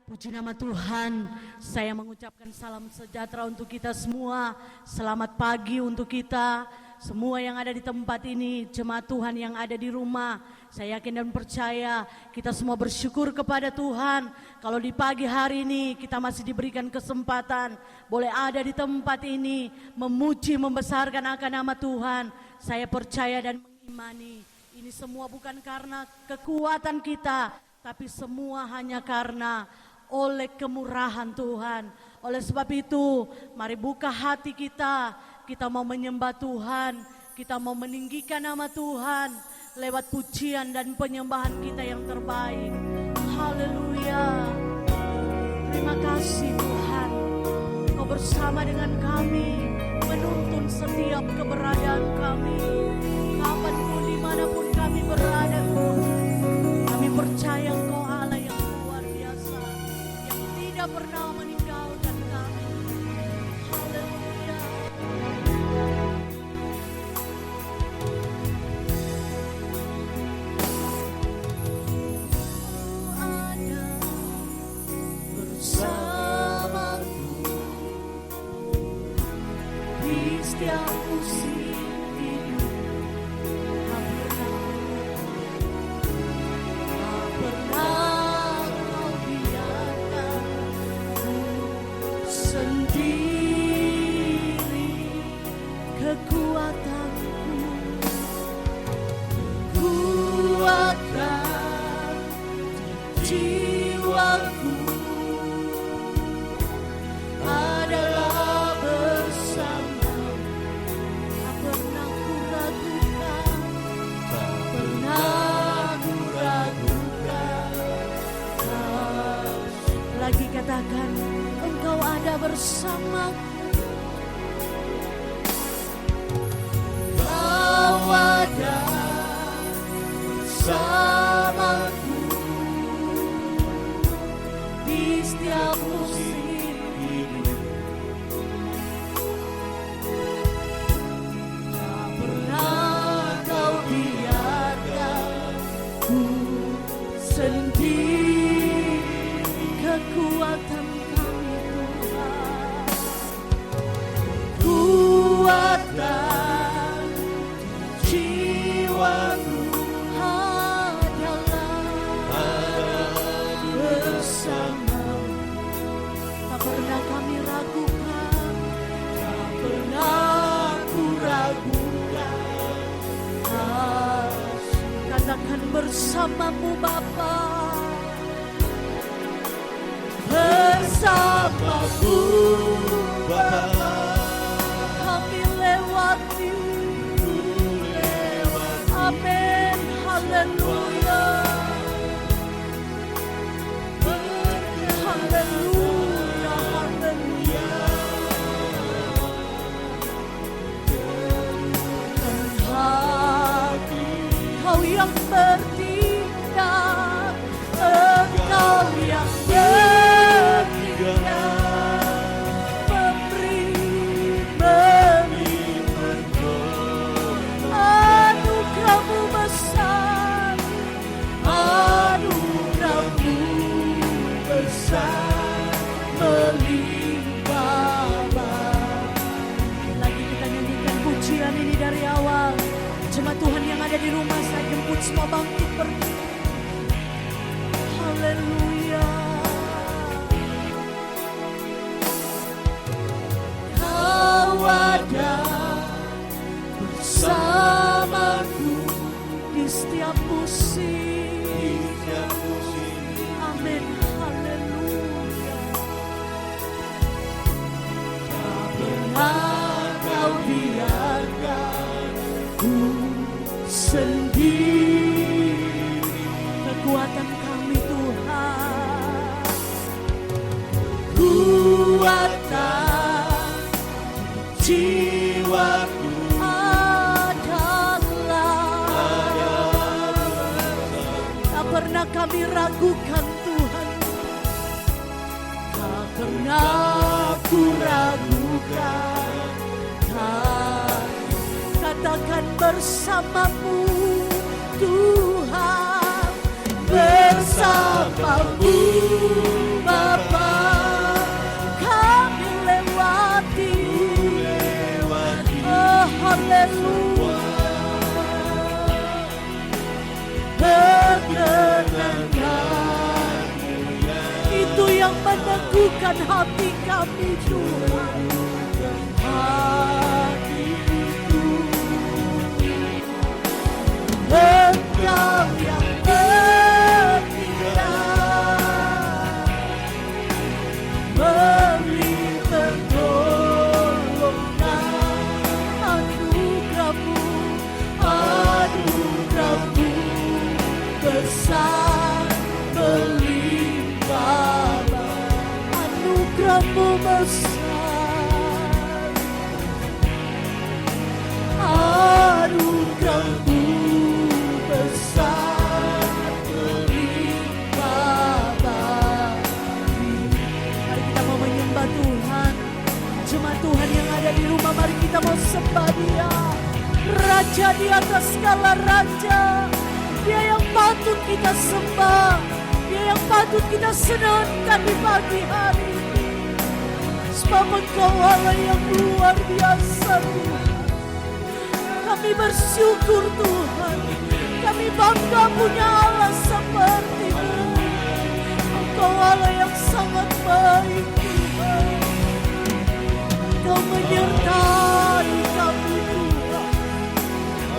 Puji nama Tuhan, saya mengucapkan salam sejahtera untuk kita semua. Selamat pagi untuk kita semua yang ada di tempat ini, jemaat Tuhan yang ada di rumah. Saya yakin dan percaya kita semua bersyukur kepada Tuhan. Kalau di pagi hari ini kita masih diberikan kesempatan boleh ada di tempat ini, memuji, membesarkan akan nama Tuhan. Saya percaya dan mengimani ini semua bukan karena kekuatan kita, tapi semua hanya karena oleh kemurahan Tuhan. Oleh sebab itu, mari buka hati kita. Kita mau menyembah Tuhan, kita mau meninggikan nama Tuhan lewat pujian dan penyembahan kita yang terbaik. Haleluya. Terima kasih Tuhan, Kau bersama dengan kami, menuntun setiap keberadaan kami. Kapanpun, dimanapun kami berada Tuhan, kami percaya Engkau Allah yang luar biasa, yang tidak pernah meninggalkan kami. Haleluya. Ada bersamaku di setiap musim hidup. Kekuatanku, kuatkan jiwaku adalah bersama. Tak pernah ku ragukan, tak pernah ku ragukan. Lagi katakan, Engkau ada bersamaku. Ada bersamaku di setiap musim hidup. Tak pernah Kau biarkan ku sendiri. Kekuatan kami Tuhan, kuatkan jiwaku adalah bersama. Tak pernah kami ragukan, tak pernah ku ragukan. Katakan bersamamu Bapa, bersamaku Bapa. Kami lewati. Amin, haleluya, haleluya, haleluya. Dan hati Kau yang bertindak, Engkau yang bertindak, anugerah-Mu besar, anugerah-Mu besar melimpah. Lagi kita nyanyikan pujian ini dari awal. Jemaat Tuhan yang ada di rumah, saya jemput semua bangkit berdiri. Haleluya. Kau ada bersamaku di setiap musim. Amin, haleluya. Tak pernah Kau biarkan ku sendiri. Kekuatan kami Tuhan, kuatkan jiwaku pernah kami ragukan Tuhan, tak pernah ku ragukan. Katakan bersamamu Tuhan, bersamamu haleluya. Perkenankan-Mu itu yang meneguhkan hati kami Tuhan. Hatiku Engkau yang bertindak, beri pertolongan. Anugerah-Mu, anugerah-Mu besar berlimpah, anugerah-Mu besar, anugerah-Mu besar berlimpah bagi. Mari kita mau menyembah Tuhan. Jemaat Tuhan yang ada di rumah, mari kita mau sembah Dia, Raja di atas segala raja. Dia yang patut kita sembah, Dia yang patut kita senangkan di pagi hari ini. Sebab Engkau Allah yang luar biasa Tuhan. Kami bersyukur Tuhan, kami bangga punya Allah seperti-Mu. Engkau Allah yang sangat baik Tuhan. Engkau menyertai kami Tuhan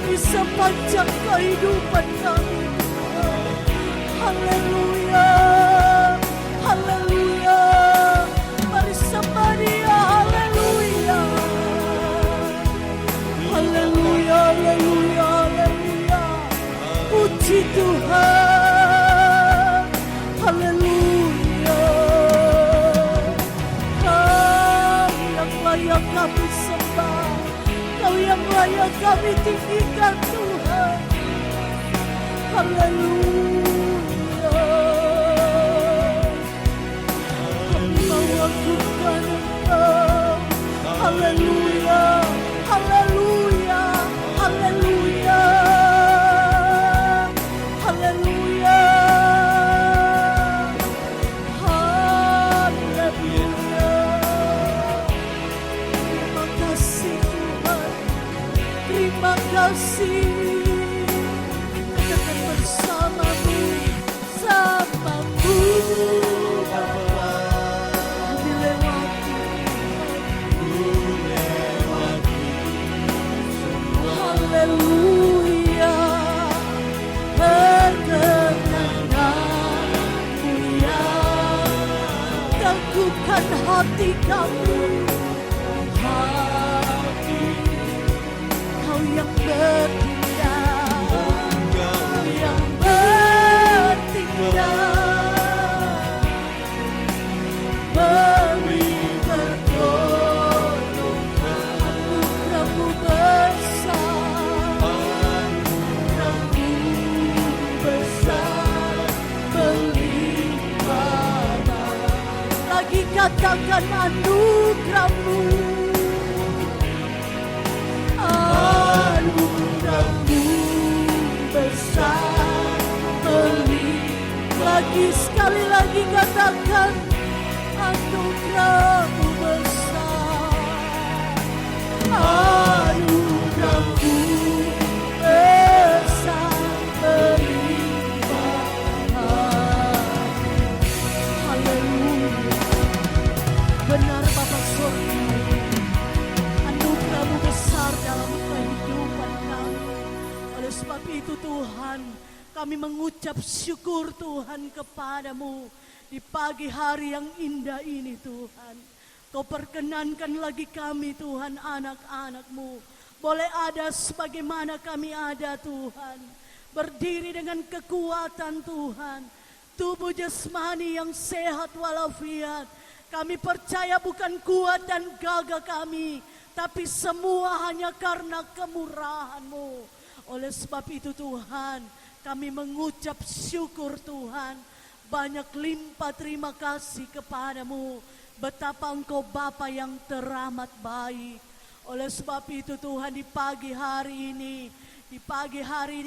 di sepanjang kehidupan kami. Haleluya, haleluya. Mari sembah Dia, haleluya. Haleluya, haleluya, haleluya. Puji Tuhan, haleluya. Kau yang layak kami sembah, Kau yang layak kami tinggikan Tuhan. Haleluya. Kami mengagungkan Engkau. Haleluya, haleluya, haleluya, haleluya, haleluya. Terima kasih Tuhan, terima kasih. Katakan bersama-Mu, sama-Mu Bapa. Haleluya, perkenankan-Mu ya, teguhkan hati kami. Hati Kau yang bertindak, Kau yang bertindak, beri pertolongan. Anugerah-Mu besar, anugerah-Mu besar berlimpah. Lagi katakan anugerah-Mu, anugerah-Mu besar berlimpah. Lagi sekali lagi katakan anugerah-Mu besar, anugerah-Mu besar berlimpah. Haleluya. Benar Bapa Surga, anugerah-Mu besar dalam kehidupan kami. Oleh sebab itu Tuhan, kami mengucap syukur Tuhan kepada-Mu di pagi hari yang indah ini Tuhan. Kau perkenankan lagi kami Tuhan, anak-anak-Mu, boleh ada sebagaimana kami ada Tuhan. Berdiri dengan kekuatan Tuhan, tubuh jasmani yang sehat walafiat. Kami percaya bukan kuat dan gagah kami, tapi semua hanya karena kemurahan-Mu. Oleh sebab itu Tuhan, kami mengucap syukur Tuhan. Banyak limpah terima kasih kepada-Mu. Betapa Engkau Bapa yang teramat baik. Oleh sebab itu Tuhan, di pagi hari ini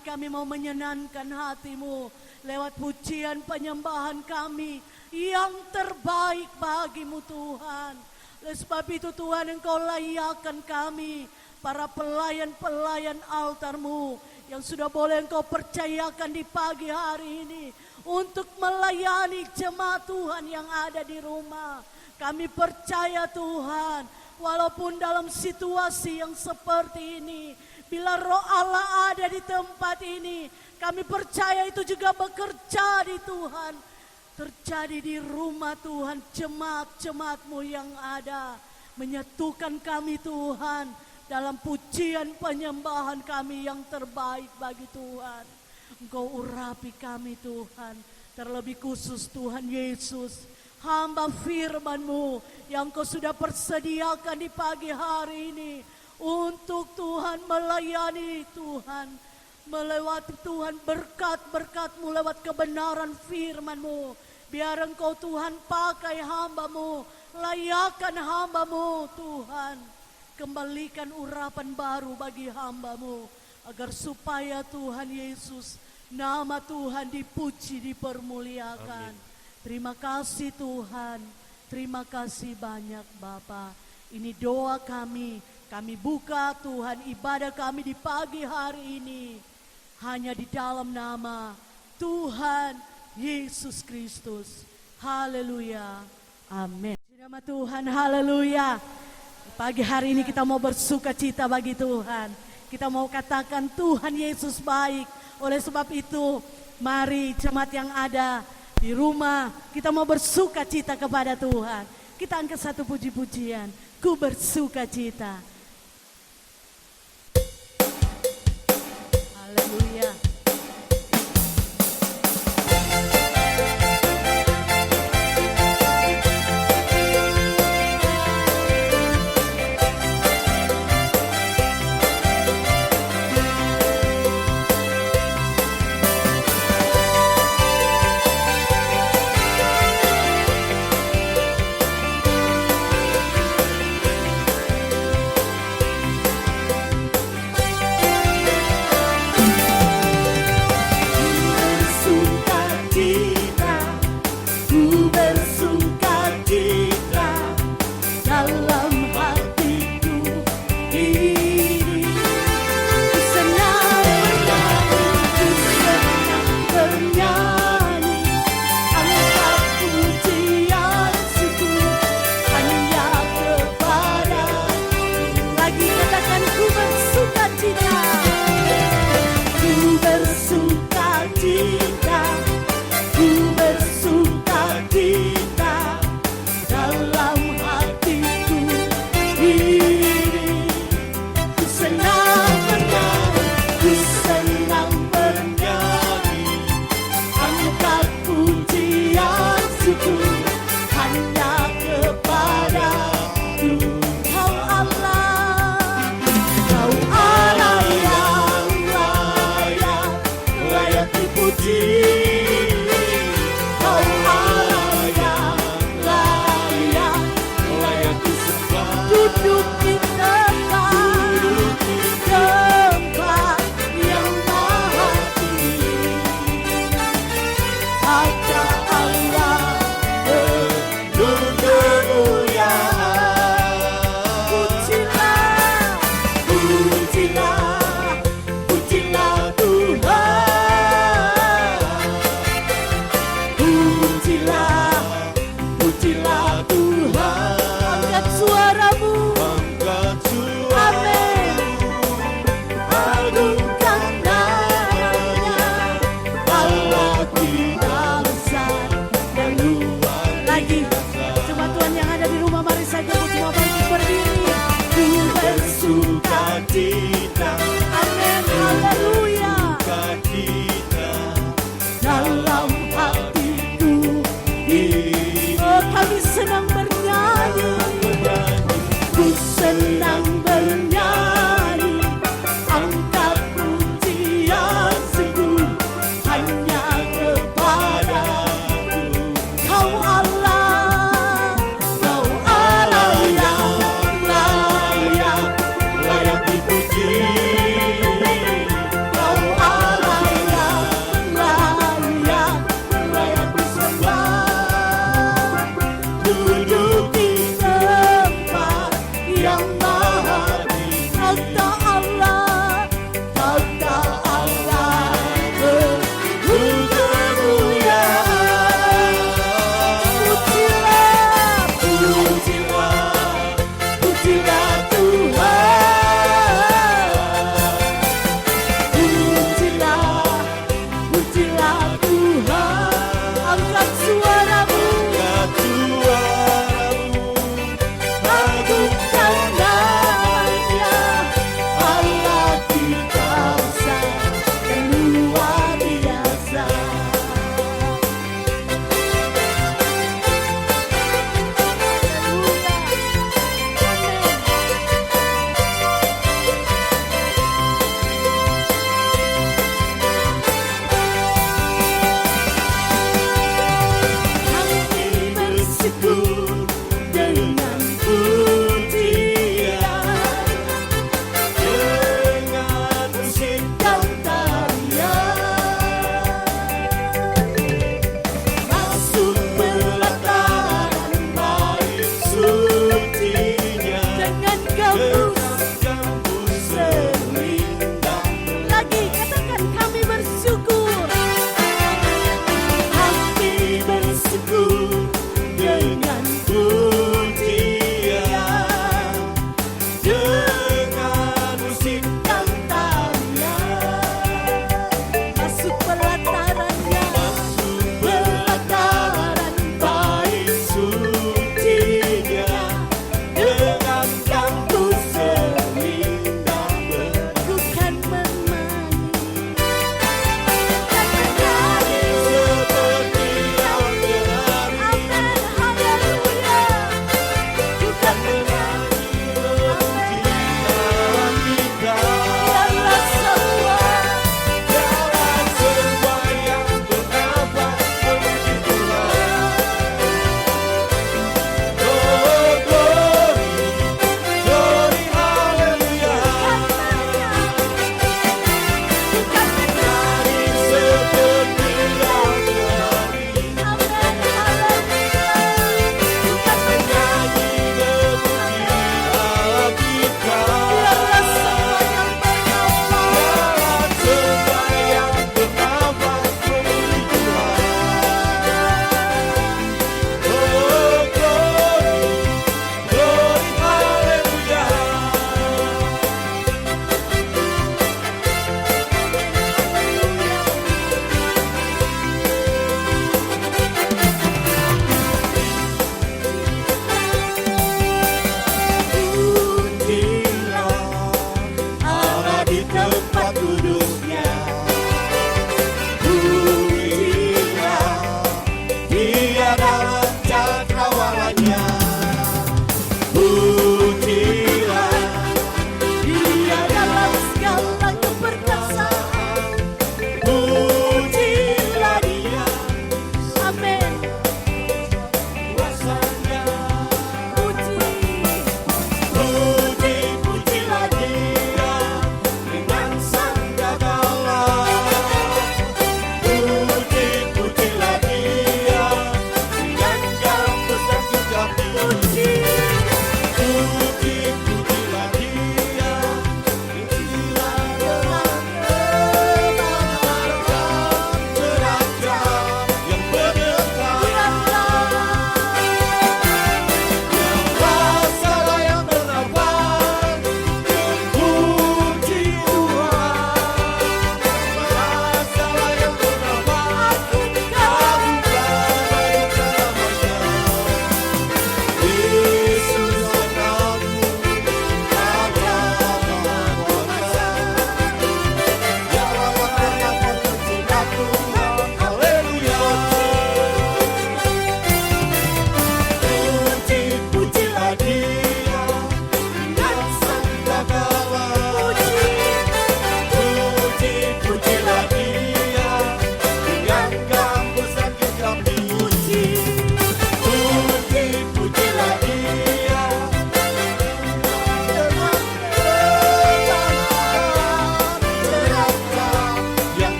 kami mau menyenangkan hati-Mu lewat pujian penyembahan kami yang terbaik bagi-Mu Tuhan. Oleh sebab itu Tuhan, Engkau layakkan kami para pelayan-pelayan altar-Mu yang sudah boleh Engkau percayakan di pagi hari ini untuk melayani jemaat Tuhan yang ada di rumah. Kami percaya Tuhan, walaupun dalam situasi yang seperti ini, bila Roh Allah ada di tempat ini, kami percaya itu juga bekerja di Tuhan. Terjadi di rumah Tuhan, jemaat-jemaat-Mu yang ada. Menyatukan kami Tuhan dalam pujian penyembahan kami yang terbaik bagi Tuhan. Engkau urapi kami Tuhan, terlebih khusus Tuhan Yesus, hamba firman-Mu yang Kau sudah persediakan di pagi hari ini untuk Tuhan melayani Tuhan, melewati Tuhan berkat-berkat-Mu lewat kebenaran firman-Mu. Biar Engkau Tuhan pakai hamba-Mu, layakkan hamba-Mu Tuhan, kembalikan urapan baru bagi hamba-Mu, agar supaya Tuhan Yesus, nama Tuhan dipuji, dipermuliakan. Amin. Terima kasih Tuhan, terima kasih banyak Bapa. Ini doa kami buka Tuhan ibadah kami di pagi hari ini hanya di dalam nama Tuhan Yesus Kristus. Haleluya, amin. Nama Tuhan, haleluya. Pagi hari ini kita mau bersuka cita bagi Tuhan. Kita mau katakan Tuhan Yesus baik. Oleh sebab itu, mari jemaat yang ada di rumah, kita mau bersuka cita kepada Tuhan. Kita angkat satu puji-pujian. Ku bersuka cita. Haleluya. Kau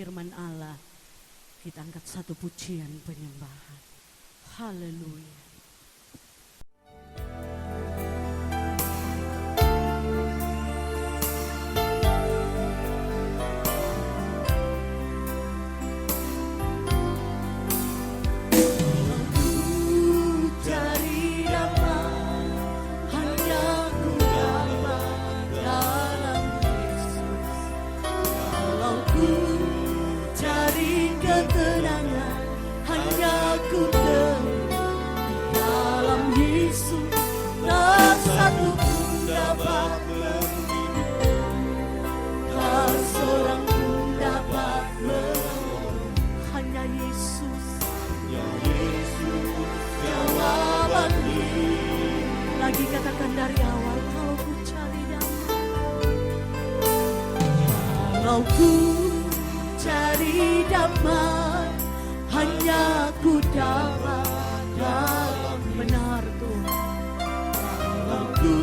firman Allah, kita angkat satu pujian penyembahan. Haleluya. Lagi katakan dari awal, kalau ku cari damai, kalau ku cari damai, hanya ku dapat dalam benar Tuhan. Kalau ku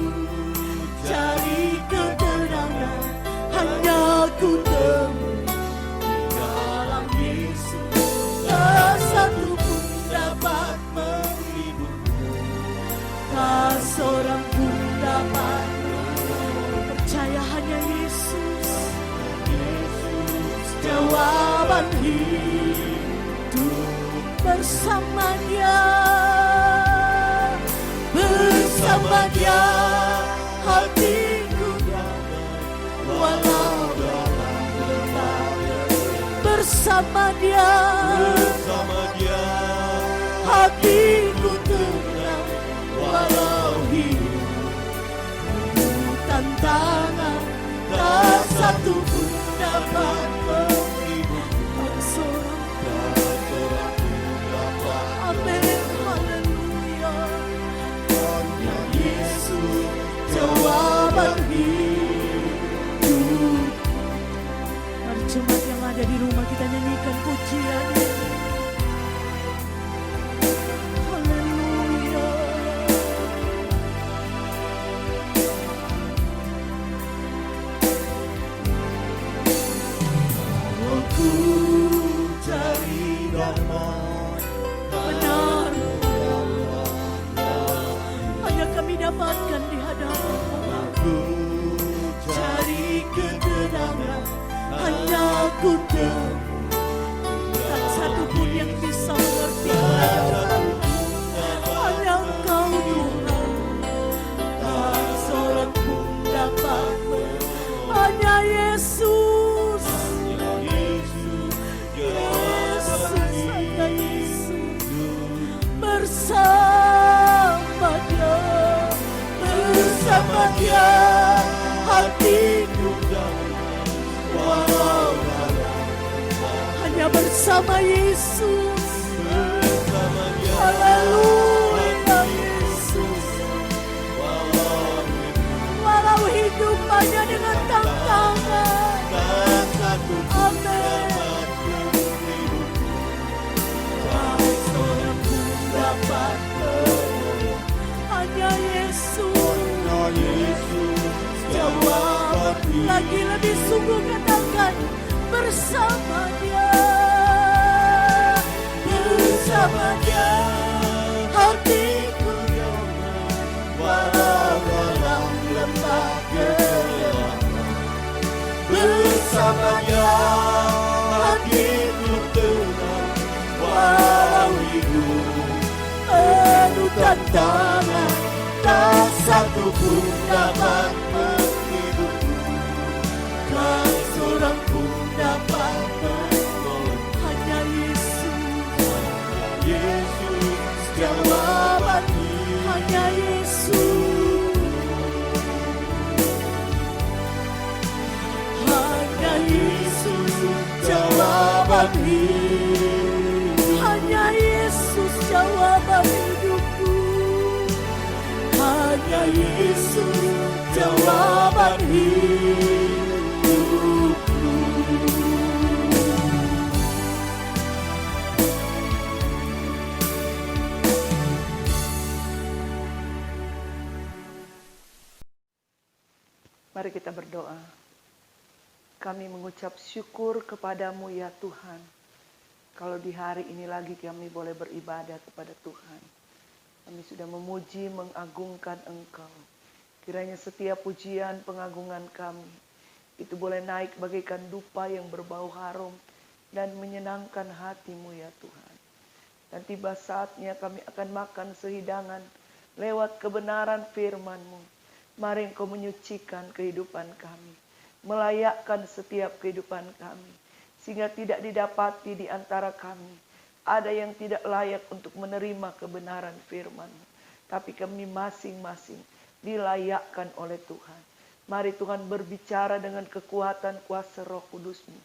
cari ketenangan, hanya ku temui dalam Yesus. Tak satu pun dapat tak seorang pun dapat percaya, hanya Yesus, Yesus jawaban hidup. Bersama Dia, bersama Dia hatiku damai, walau dalam berbagai. Bersama Dia, hatiku tenang, walau hidup tantangan, tak satu pun dapat menghibur. Tak seorang pun dapat. Amin, haleluya. Hanya Yesus jawaban hidup. Mari jemaat yang ada di rumah, kita nyanyikan pujian. Dapatkan di hadapan aku, cari ketenangan, hanya ku temui. Tak satu pun yang bisa mengerti hanya Engkau Tuhan. Tak seorang pun dapat, hanya Yesus. Yesus, hanya Yesus. Bersama Dia, bersama Dia hatiku damai, walau dalam. Hanya bersama Yesus, bersama Dia, haleluya Yesus. Walau hidup hanya dengan tantangan, amin. Tak seorang pun dapat menolong, hanya Yesus. Jawab lagi lebih sungguh, katakan bersama Dia, bersama Dia hatiku damai, walau dalam lembah gelap. Bersama Dia hatiku tenang, walau hidup penuh tantangan. Tak satu pun dapat menghibur, tak seorang pun dapat menolong. Hanya Yesus, hanya Yesus jawaban, hanya Yesus. Hanya Yesus jawaban hidup, hanya Yesus jawaban hidupku. Hanya Yesus jawaban hidupku. Mari kita berdoa. Kami mengucap syukur kepadamu ya Tuhan. Kalau di hari ini lagi kami boleh beribadah kepada Tuhan. Kami sudah memuji, mengagungkan Engkau. Kiranya setiap pujian, pengagungan kami, itu boleh naik bagaikan dupa yang berbau harum dan menyenangkan hatimu ya Tuhan. Dan tiba saatnya kami akan makan sehidangan lewat kebenaran firman-Mu. Mari Engkau menyucikan kehidupan kami, melayakkan setiap kehidupan kami, sehingga tidak didapati di antara kami ada yang tidak layak untuk menerima kebenaran firman-Mu. Tapi kami masing-masing dilayakkan oleh Tuhan. Mari Tuhan berbicara dengan kekuatan kuasa Roh Kudus-Mu.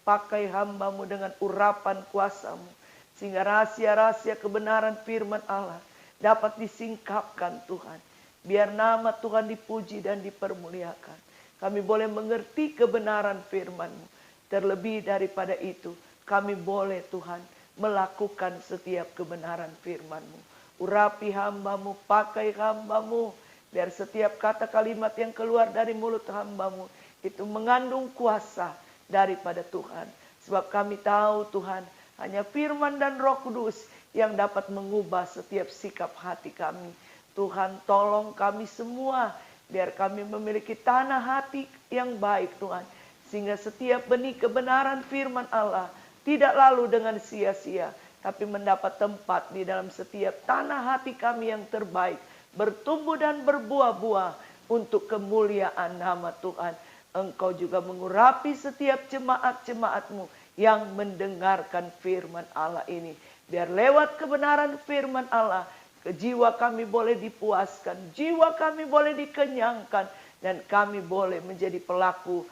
Pakai hamba-Mu dengan urapan kuasa-Mu, sehingga rahasia-rahasia kebenaran firman Allah dapat disingkapkan Tuhan. Biar nama Tuhan dipuji dan dipermuliakan. Kami boleh mengerti kebenaran firman-Mu. Terlebih daripada itu, kami boleh Tuhan melakukan setiap kebenaran firman-Mu. Urapi hamba-Mu, pakai hamba-Mu, biar setiap kata kalimat yang keluar dari mulut hamba-Mu itu mengandung kuasa daripada Tuhan. Sebab kami tahu Tuhan, hanya firman dan Roh Kudus yang dapat mengubah setiap sikap hati kami. Tuhan, tolong kami semua, biar kami memiliki tanah hati yang baik Tuhan. Sehingga setiap benih kebenaran firman Allah tidak lalu dengan sia-sia, tapi mendapat tempat di dalam setiap tanah hati kami yang terbaik. Bertumbuh dan berbuah-buah untuk kemuliaan nama Tuhan. Engkau juga mengurapi setiap jemaat-jemaat-Mu yang mendengarkan firman Allah ini. Biar lewat kebenaran firman Allah, jiwa kami boleh dipuaskan, jiwa kami boleh dikenyangkan, dan kami boleh menjadi pelaku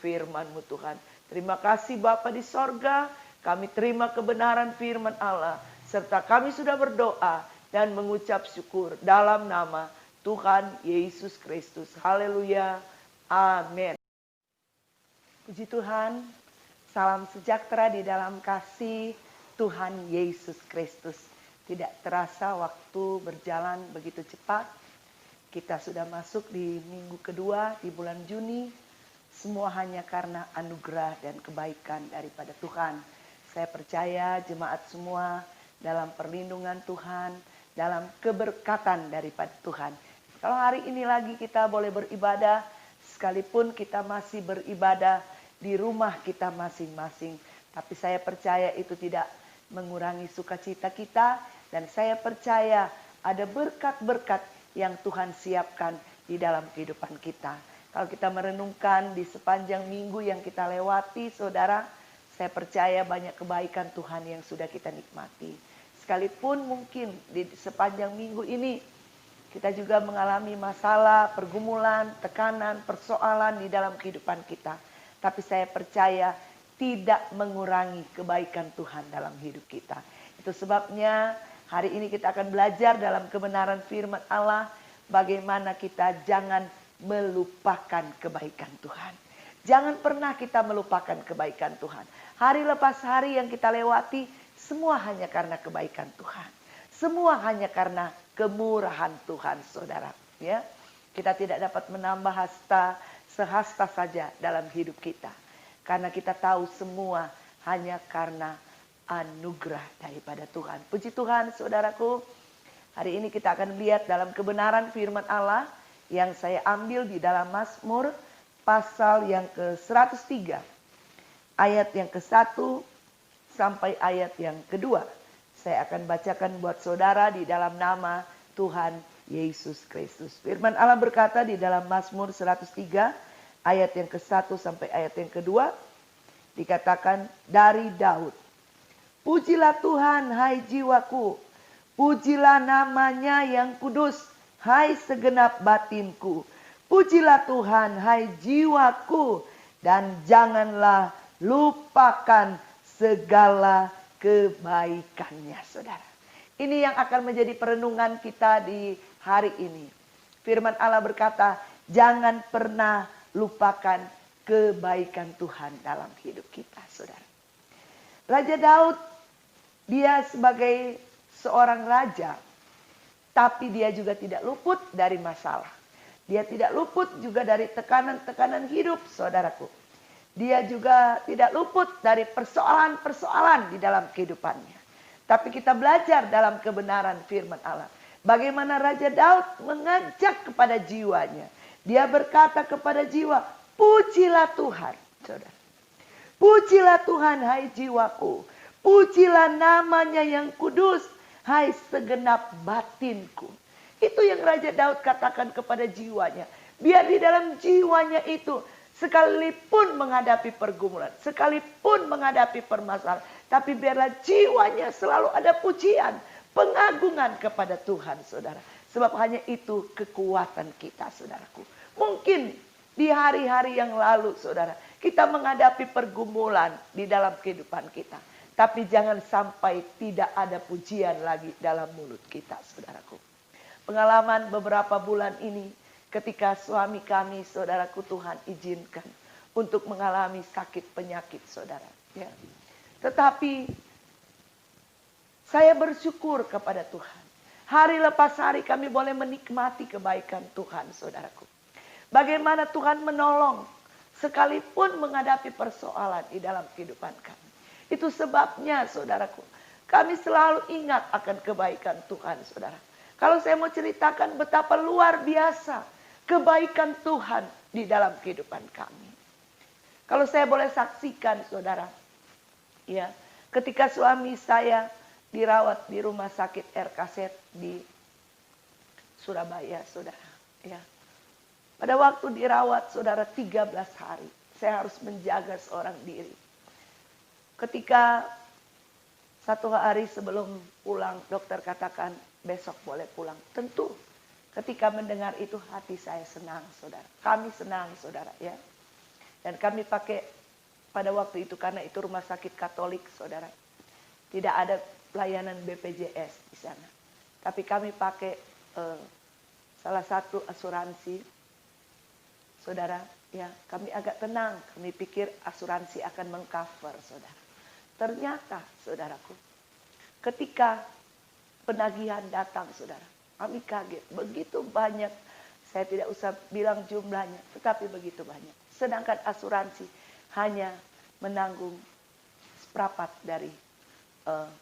firman-Mu Tuhan. Terima kasih Bapa di sorga, kami terima kebenaran firman Allah, serta kami sudah berdoa dan mengucap syukur dalam nama Tuhan Yesus Kristus. Haleluya. Amin. Puji Tuhan, salam sejahtera di dalam kasih Tuhan Yesus Kristus. Tidak terasa waktu berjalan begitu cepat. Kita sudah masuk di minggu kedua di bulan Juni. Semua hanya karena anugerah dan kebaikan daripada Tuhan. Saya percaya jemaat semua dalam perlindungan Tuhan, dalam keberkatan daripada Tuhan. Kalau hari ini lagi kita boleh beribadah, sekalipun kita masih beribadah di rumah kita masing-masing. Tapi saya percaya itu tidak mengurangi sukacita kita. Dan saya percaya ada berkat-berkat yang Tuhan siapkan di dalam kehidupan kita. Kalau kita merenungkan di sepanjang minggu yang kita lewati, saudara, saya percaya banyak kebaikan Tuhan yang sudah kita nikmati. Sekalipun mungkin di sepanjang minggu ini kita juga mengalami masalah, pergumulan, tekanan, persoalan di dalam kehidupan kita. Tapi saya percaya tidak mengurangi kebaikan Tuhan dalam hidup kita. Itu sebabnya hari ini kita akan belajar dalam kebenaran firman Allah, bagaimana kita jangan melupakan kebaikan Tuhan. Jangan pernah kita melupakan kebaikan Tuhan. Hari lepas hari yang kita lewati, semua hanya karena kebaikan Tuhan. Semua hanya karena kemurahan Tuhan, saudara. Ya, kita tidak dapat menambah sehasta saja dalam hidup kita. Karena kita tahu semua hanya karena anugerah daripada Tuhan. Puji Tuhan, saudaraku. Hari ini kita akan lihat dalam kebenaran firman Allah yang saya ambil di dalam Mazmur pasal yang ke-103. Ayat yang ke-1 sampai ayat yang ke-2. Saya akan bacakan buat saudara di dalam nama Tuhan Yesus Kristus. Firman Allah berkata di dalam Mazmur 103 ayat yang ke-1 sampai ayat yang ke-2. Dikatakan dari Daud. Pujilah Tuhan, hai jiwaku. Pujilah namanya yang kudus, hai segenap batinku. Pujilah Tuhan, hai jiwaku. Dan janganlah lupakan segala kebaikannya, saudara. Ini yang akan menjadi perenungan kita di hari ini. Firman Allah berkata, jangan pernah lupakan kebaikan Tuhan dalam hidup kita, saudara. Raja Daud, dia sebagai seorang raja, tapi dia juga tidak luput dari masalah. Dia tidak luput juga dari tekanan-tekanan hidup, saudaraku. Dia juga tidak luput dari persoalan-persoalan di dalam kehidupannya. Tapi kita belajar dalam kebenaran firman Allah. Bagaimana Raja Daud mengajak kepada jiwanya. Dia berkata kepada jiwa, pujilah Tuhan. Saudara. Pujilah Tuhan hai jiwaku. Pujilah namanya yang kudus. Hai segenap batinku. Itu yang Raja Daud katakan kepada jiwanya. Biar di dalam jiwanya itu sekalipun menghadapi pergumulan, sekalipun menghadapi permasalahan, tapi biarlah jiwanya selalu ada pujian, pengagungan kepada Tuhan, saudara. Sebab hanya itu kekuatan kita, saudaraku. Mungkin di hari-hari yang lalu, saudara, kita menghadapi pergumulan di dalam kehidupan kita. Tapi jangan sampai tidak ada pujian lagi dalam mulut kita, saudaraku. Pengalaman beberapa bulan ini, ketika suami kami, saudaraku, Tuhan izinkan untuk mengalami sakit penyakit, saudara. Ya. Tetapi saya bersyukur kepada Tuhan. Hari lepas hari kami boleh menikmati kebaikan Tuhan, saudaraku. Bagaimana Tuhan menolong sekalipun menghadapi persoalan di dalam kehidupan kami. Itu sebabnya, saudaraku, kami selalu ingat akan kebaikan Tuhan, saudara. Kalau saya mau ceritakan betapa luar biasa kebaikan Tuhan di dalam kehidupan kami. Kalau saya boleh saksikan, saudara, ya, ketika suami saya dirawat di rumah sakit RKZ di Surabaya, saudara, ya. Pada waktu dirawat, saudara, 13 hari, saya harus menjaga seorang diri. Ketika satu hari sebelum pulang, dokter katakan besok boleh pulang. Tentu ketika mendengar itu hati saya senang, saudara. Kami senang, saudara, ya. Dan kami pakai pada waktu itu karena itu rumah sakit Katolik, saudara. Tidak ada pelayanan BPJS di sana. Tapi kami pakai salah satu asuransi, saudara. Ya, kami agak tenang. Kami pikir asuransi akan mengcover, saudara. Ternyata, saudaraku, ketika penagihan datang, saudara, kami kaget. Begitu banyak, saya tidak usah bilang jumlahnya, tetapi begitu banyak. Sedangkan asuransi hanya menanggung seperempat dari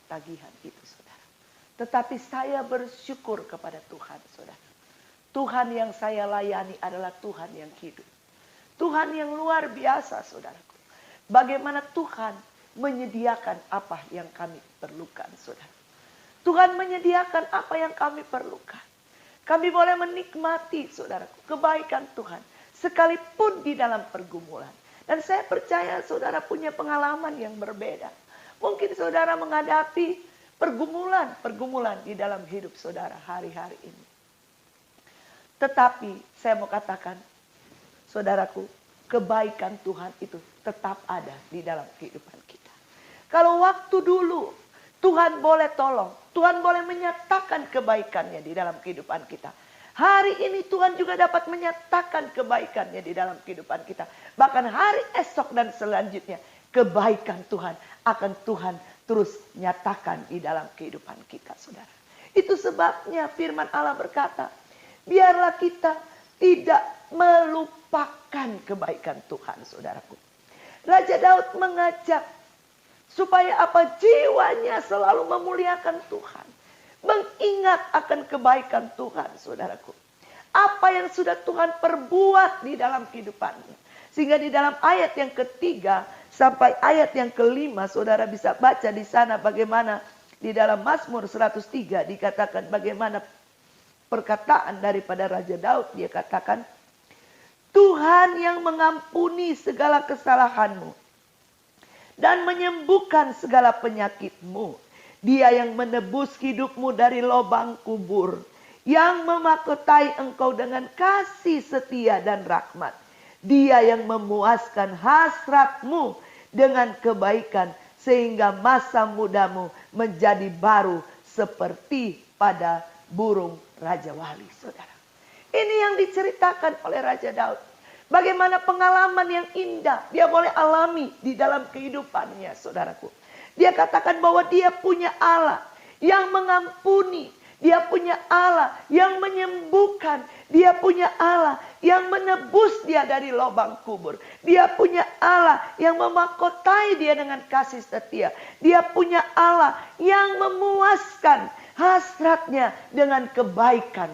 tagihan itu, saudara. Tetapi saya bersyukur kepada Tuhan, saudara. Tuhan yang saya layani adalah Tuhan yang hidup. Tuhan yang luar biasa, saudaraku. Bagaimana Tuhan menyediakan apa yang kami perlukan, saudara. Tuhan menyediakan apa yang kami perlukan. Kami boleh menikmati, saudaraku, kebaikan Tuhan. Sekalipun di dalam pergumulan. Dan saya percaya saudara punya pengalaman yang berbeda. Mungkin saudara menghadapi pergumulan di dalam hidup saudara hari-hari ini. Tetapi saya mau katakan, saudaraku, kebaikan Tuhan itu tetap ada di dalam kehidupan kita. Kalau waktu dulu Tuhan boleh tolong, Tuhan boleh menyatakan kebaikannya di dalam kehidupan kita. Hari ini Tuhan juga dapat menyatakan kebaikannya di dalam kehidupan kita. Bahkan hari esok dan selanjutnya, kebaikan Tuhan akan Tuhan terus nyatakan di dalam kehidupan kita, saudara. Itu sebabnya firman Allah berkata, biarlah kita tidak melupakan kebaikan Tuhan, saudaraku. Raja Daud mengajak supaya apa? Jiwanya selalu memuliakan Tuhan. Mengingat akan kebaikan Tuhan, saudaraku. Apa yang sudah Tuhan perbuat di dalam kehidupannya. Sehingga di dalam ayat yang ketiga sampai ayat yang kelima, saudara bisa baca di sana bagaimana di dalam Mazmur 103 dikatakan bagaimana perkataan daripada Raja Daud. Dia katakan, Tuhan yang mengampuni segala kesalahanmu dan menyembuhkan segala penyakitmu. Dia yang menebus hidupmu dari lubang kubur. Yang memahkotai engkau dengan kasih setia dan rahmat. Dia yang memuaskan hasratmu dengan kebaikan. Sehingga masa mudamu menjadi baru seperti pada burung Raja Wali, saudara. Ini yang diceritakan oleh Raja Daud. Bagaimana pengalaman yang indah dia boleh alami di dalam kehidupannya, saudaraku. Dia katakan bahwa dia punya Allah yang mengampuni, Dia punya Allah yang menyembuhkan. Dia punya Allah yang menebus dia dari lubang kubur. Dia punya Allah yang memahkotai dia dengan kasih setia. Dia punya Allah yang memuaskan hasratnya dengan kebaikan.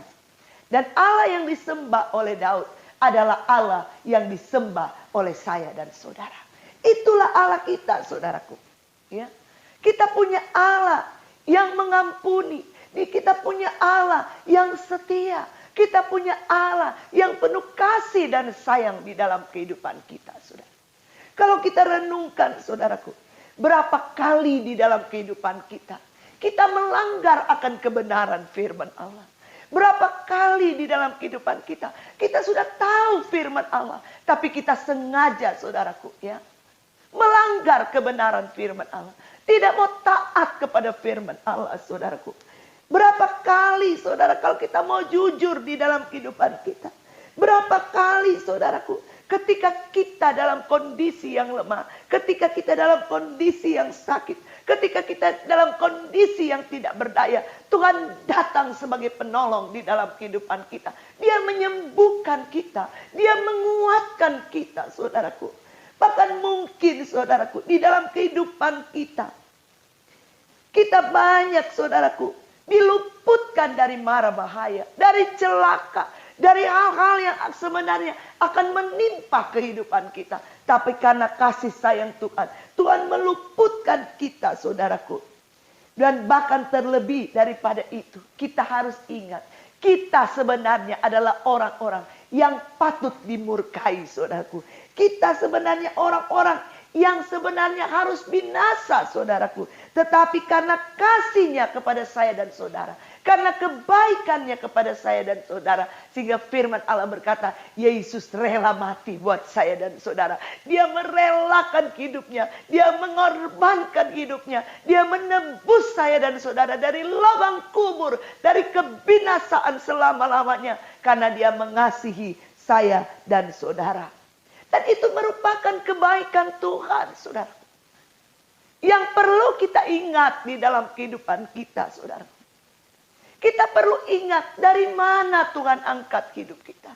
Dan Allah yang disembah oleh Daud adalah Allah yang disembah oleh saya dan saudara. Itulah Allah kita, saudaraku. Ya. Kita punya Allah yang mengampuni. Kita punya Allah yang setia. Kita punya Allah yang penuh kasih dan sayang di dalam kehidupan kita, saudara. Kalau kita renungkan, saudaraku, berapa kali di dalam kehidupan kita melanggar akan kebenaran firman Allah. Berapa kali di dalam kehidupan kita sudah tahu firman Allah, tapi kita sengaja, saudaraku, ya, melanggar kebenaran firman Allah. Tidak mau taat kepada firman Allah, saudaraku. Berapa kali, saudara, kalau kita mau jujur di dalam kehidupan kita. Berapa kali, saudaraku, ketika kita dalam kondisi yang lemah. Ketika kita dalam kondisi yang sakit. Ketika kita dalam kondisi yang tidak berdaya. Tuhan datang sebagai penolong di dalam kehidupan kita. Dia menyembuhkan kita. Dia menguatkan kita, saudaraku. Bahkan mungkin, saudaraku, di dalam kehidupan kita. Kita banyak, saudaraku, diluputkan dari mara bahaya, dari celaka, dari hal-hal yang sebenarnya akan menimpa kehidupan kita. Tapi karena kasih sayang Tuhan, Tuhan meluputkan kita, saudaraku. Dan bahkan terlebih daripada itu, kita harus ingat, kita sebenarnya adalah orang-orang yang patut dimurkai, saudaraku. Kita sebenarnya orang-orang yang sebenarnya harus binasa, saudaraku. Tetapi karena kasihnya kepada saya dan saudara, karena kebaikannya kepada saya dan saudara, sehingga firman Allah berkata, Yesus rela mati buat saya dan saudara. Dia merelakan hidupnya, dia mengorbankan hidupnya, dia menebus saya dan saudara dari lubang kubur, dari kebinasaan selama-lamanya, karena dia mengasihi saya dan saudara. Dan itu merupakan kebaikan Tuhan, saudara. Yang perlu kita ingat di dalam kehidupan kita, saudara. Kita perlu ingat dari mana Tuhan angkat hidup kita.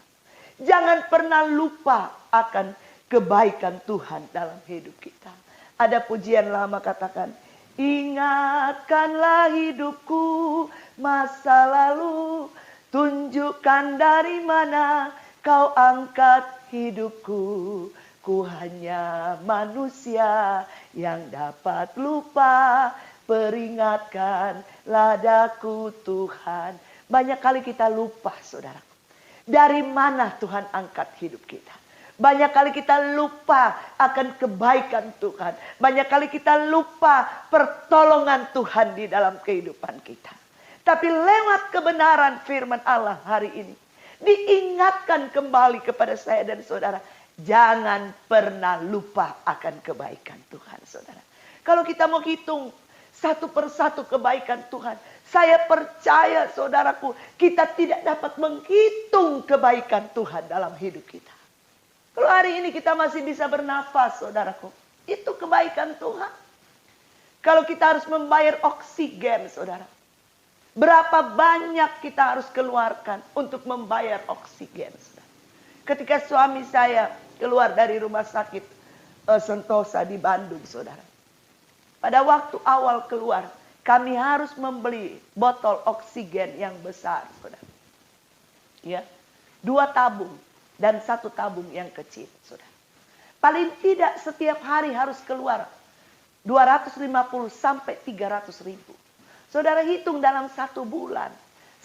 Jangan pernah lupa akan kebaikan Tuhan dalam hidup kita. Ada pujian lama katakan, ingatkanlah hidupku masa lalu, tunjukkan dari mana kau angkat hidupku. Ku hanya manusia yang dapat lupa, peringatkanlah daku Tuhan. Banyak kali kita lupa, saudara. Dari mana Tuhan angkat hidup kita. Banyak kali kita lupa akan kebaikan Tuhan. Banyak kali kita lupa pertolongan Tuhan di dalam kehidupan kita. Tapi lewat kebenaran firman Allah hari ini, diingatkan kembali kepada saya dan saudara. Jangan pernah lupa akan kebaikan Tuhan, saudara. Kalau kita mau hitung satu persatu kebaikan Tuhan, saya percaya, saudaraku, kita tidak dapat menghitung kebaikan Tuhan dalam hidup kita. Kalau hari ini kita masih bisa bernafas, saudaraku, itu kebaikan Tuhan. Kalau kita harus membayar oksigen, saudara, berapa banyak kita harus keluarkan untuk membayar oksigen, saudara. Ketika suami saya keluar dari rumah sakit Sentosa di Bandung, saudara. Pada waktu awal keluar, kami harus membeli botol oksigen yang besar, saudara. Ya, 2 tabung dan 1 tabung yang kecil, saudara. Paling tidak setiap hari harus keluar 250 sampai 300 ribu. Saudara hitung dalam 1 bulan.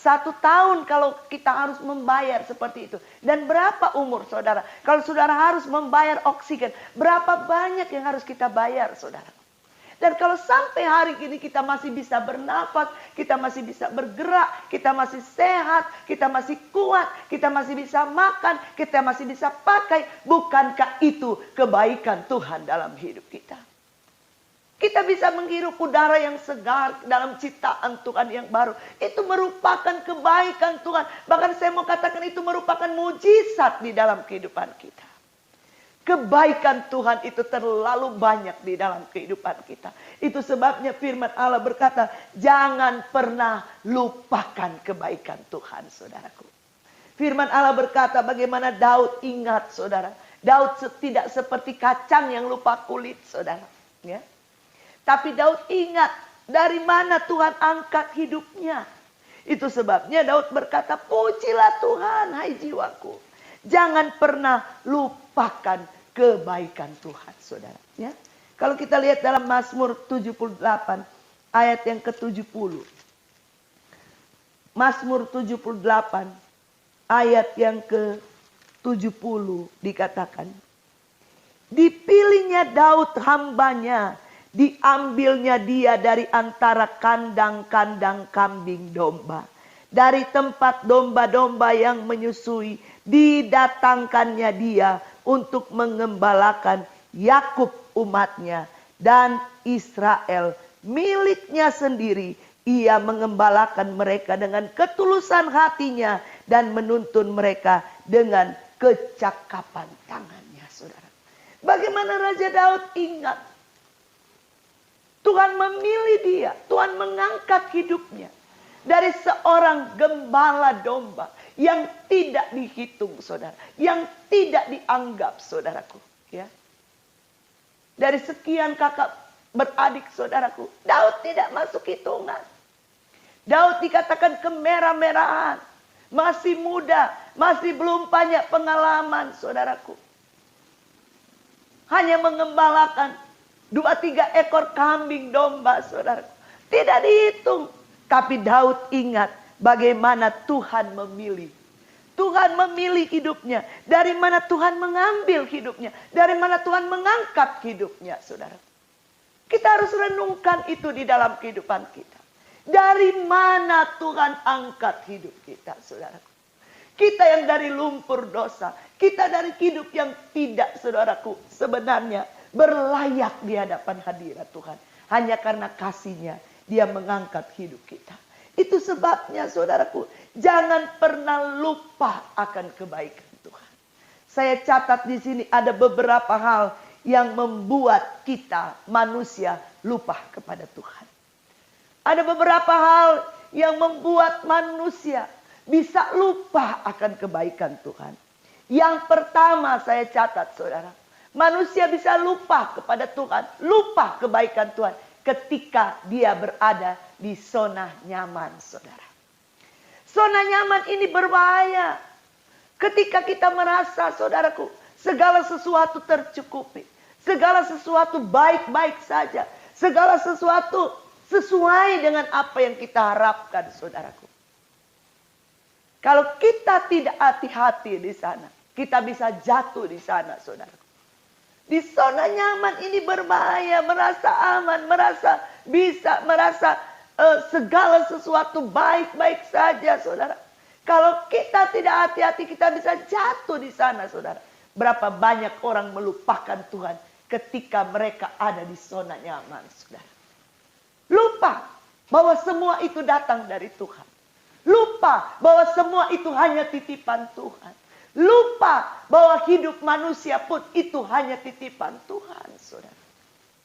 1 tahun kalau kita harus membayar seperti itu. Dan berapa umur, saudara? Kalau saudara harus membayar oksigen, berapa banyak yang harus kita bayar, saudara? Dan kalau sampai hari ini kita masih bisa bernafas, kita masih bisa bergerak, kita masih sehat, kita masih kuat, kita masih bisa makan, kita masih bisa pakai, bukankah itu kebaikan Tuhan dalam hidup kita? Kita bisa menghirup udara yang segar dalam ciptaan Tuhan yang baru. Itu merupakan kebaikan Tuhan. Bahkan saya mau katakan itu merupakan mujizat di dalam kehidupan kita. Kebaikan Tuhan itu terlalu banyak di dalam kehidupan kita. Itu sebabnya firman Allah berkata, jangan pernah lupakan kebaikan Tuhan, saudaraku. Firman Allah berkata bagaimana Daud, ingat saudara. Daud tidak seperti kacang yang lupa kulit, saudara. Ya. Tapi Daud ingat dari mana Tuhan angkat hidupnya. Itu sebabnya Daud berkata, pujilah Tuhan, hai jiwaku. Jangan pernah lupakan kebaikan Tuhan, saudara. Ya. Kalau kita lihat dalam Mazmur 78, ayat yang ke-70. Mazmur 78, ayat yang ke-70 dikatakan. Dipilihnya Daud hambanya, diambilnya dia dari antara kandang-kandang kambing domba. Dari tempat domba-domba yang menyusui, didatangkannya dia untuk mengembalakan Yakub umatnya dan Israel miliknya sendiri. Ia mengembalakan mereka dengan ketulusan hatinya dan menuntun mereka dengan kecakapan tangannya, saudara. Bagaimana Raja Daud ingat Tuhan memilih dia, Tuhan mengangkat hidupnya dari seorang gembala domba yang tidak dihitung, saudara, yang tidak dianggap, saudaraku, ya. Dari sekian kakak beradik, saudaraku, Daud tidak masuk hitungan. Daud dikatakan kemerah-merahan, masih muda, masih belum banyak pengalaman, saudaraku. Hanya mengembalakan 2-3 ekor kambing domba, saudaraku. Tidak dihitung. Tapi Daud ingat bagaimana Tuhan memilih. Tuhan memilih hidupnya. Dari mana Tuhan mengambil hidupnya. Dari mana Tuhan mengangkat hidupnya, saudara. Kita harus renungkan itu di dalam kehidupan kita. Dari mana Tuhan angkat hidup kita, saudara. Kita yang dari lumpur dosa. Kita dari hidup yang tidak, saudaraku, sebenarnya berlayak di hadapan hadirat Tuhan. Hanya karena kasih-Nya Dia mengangkat hidup kita. Itu sebabnya, saudaraku, jangan pernah lupa akan kebaikan Tuhan. Saya catat di sini ada beberapa hal yang membuat kita manusia lupa kepada Tuhan. Ada beberapa hal yang membuat manusia bisa lupa akan kebaikan Tuhan. Yang pertama saya catat, saudara. Manusia bisa lupa kepada Tuhan, lupa kebaikan Tuhan ketika dia berada di zona nyaman, saudara. Zona nyaman ini berbahaya. Ketika kita merasa, saudaraku, segala sesuatu tercukupi. Segala sesuatu baik-baik saja. Segala sesuatu sesuai dengan apa yang kita harapkan, saudaraku. Kalau kita tidak hati-hati di sana, kita bisa jatuh di sana, saudaraku. Di zona nyaman ini berbahaya, merasa aman, merasa bisa, merasa segala sesuatu baik-baik saja, saudara. Kalau kita tidak hati-hati, kita bisa jatuh di sana, saudara. Berapa banyak orang melupakan Tuhan ketika mereka ada di zona nyaman, saudara. Lupa bahwa semua itu datang dari Tuhan. Lupa bahwa semua itu hanya titipan Tuhan. Lupa bahwa hidup manusia pun itu hanya titipan Tuhan, saudara.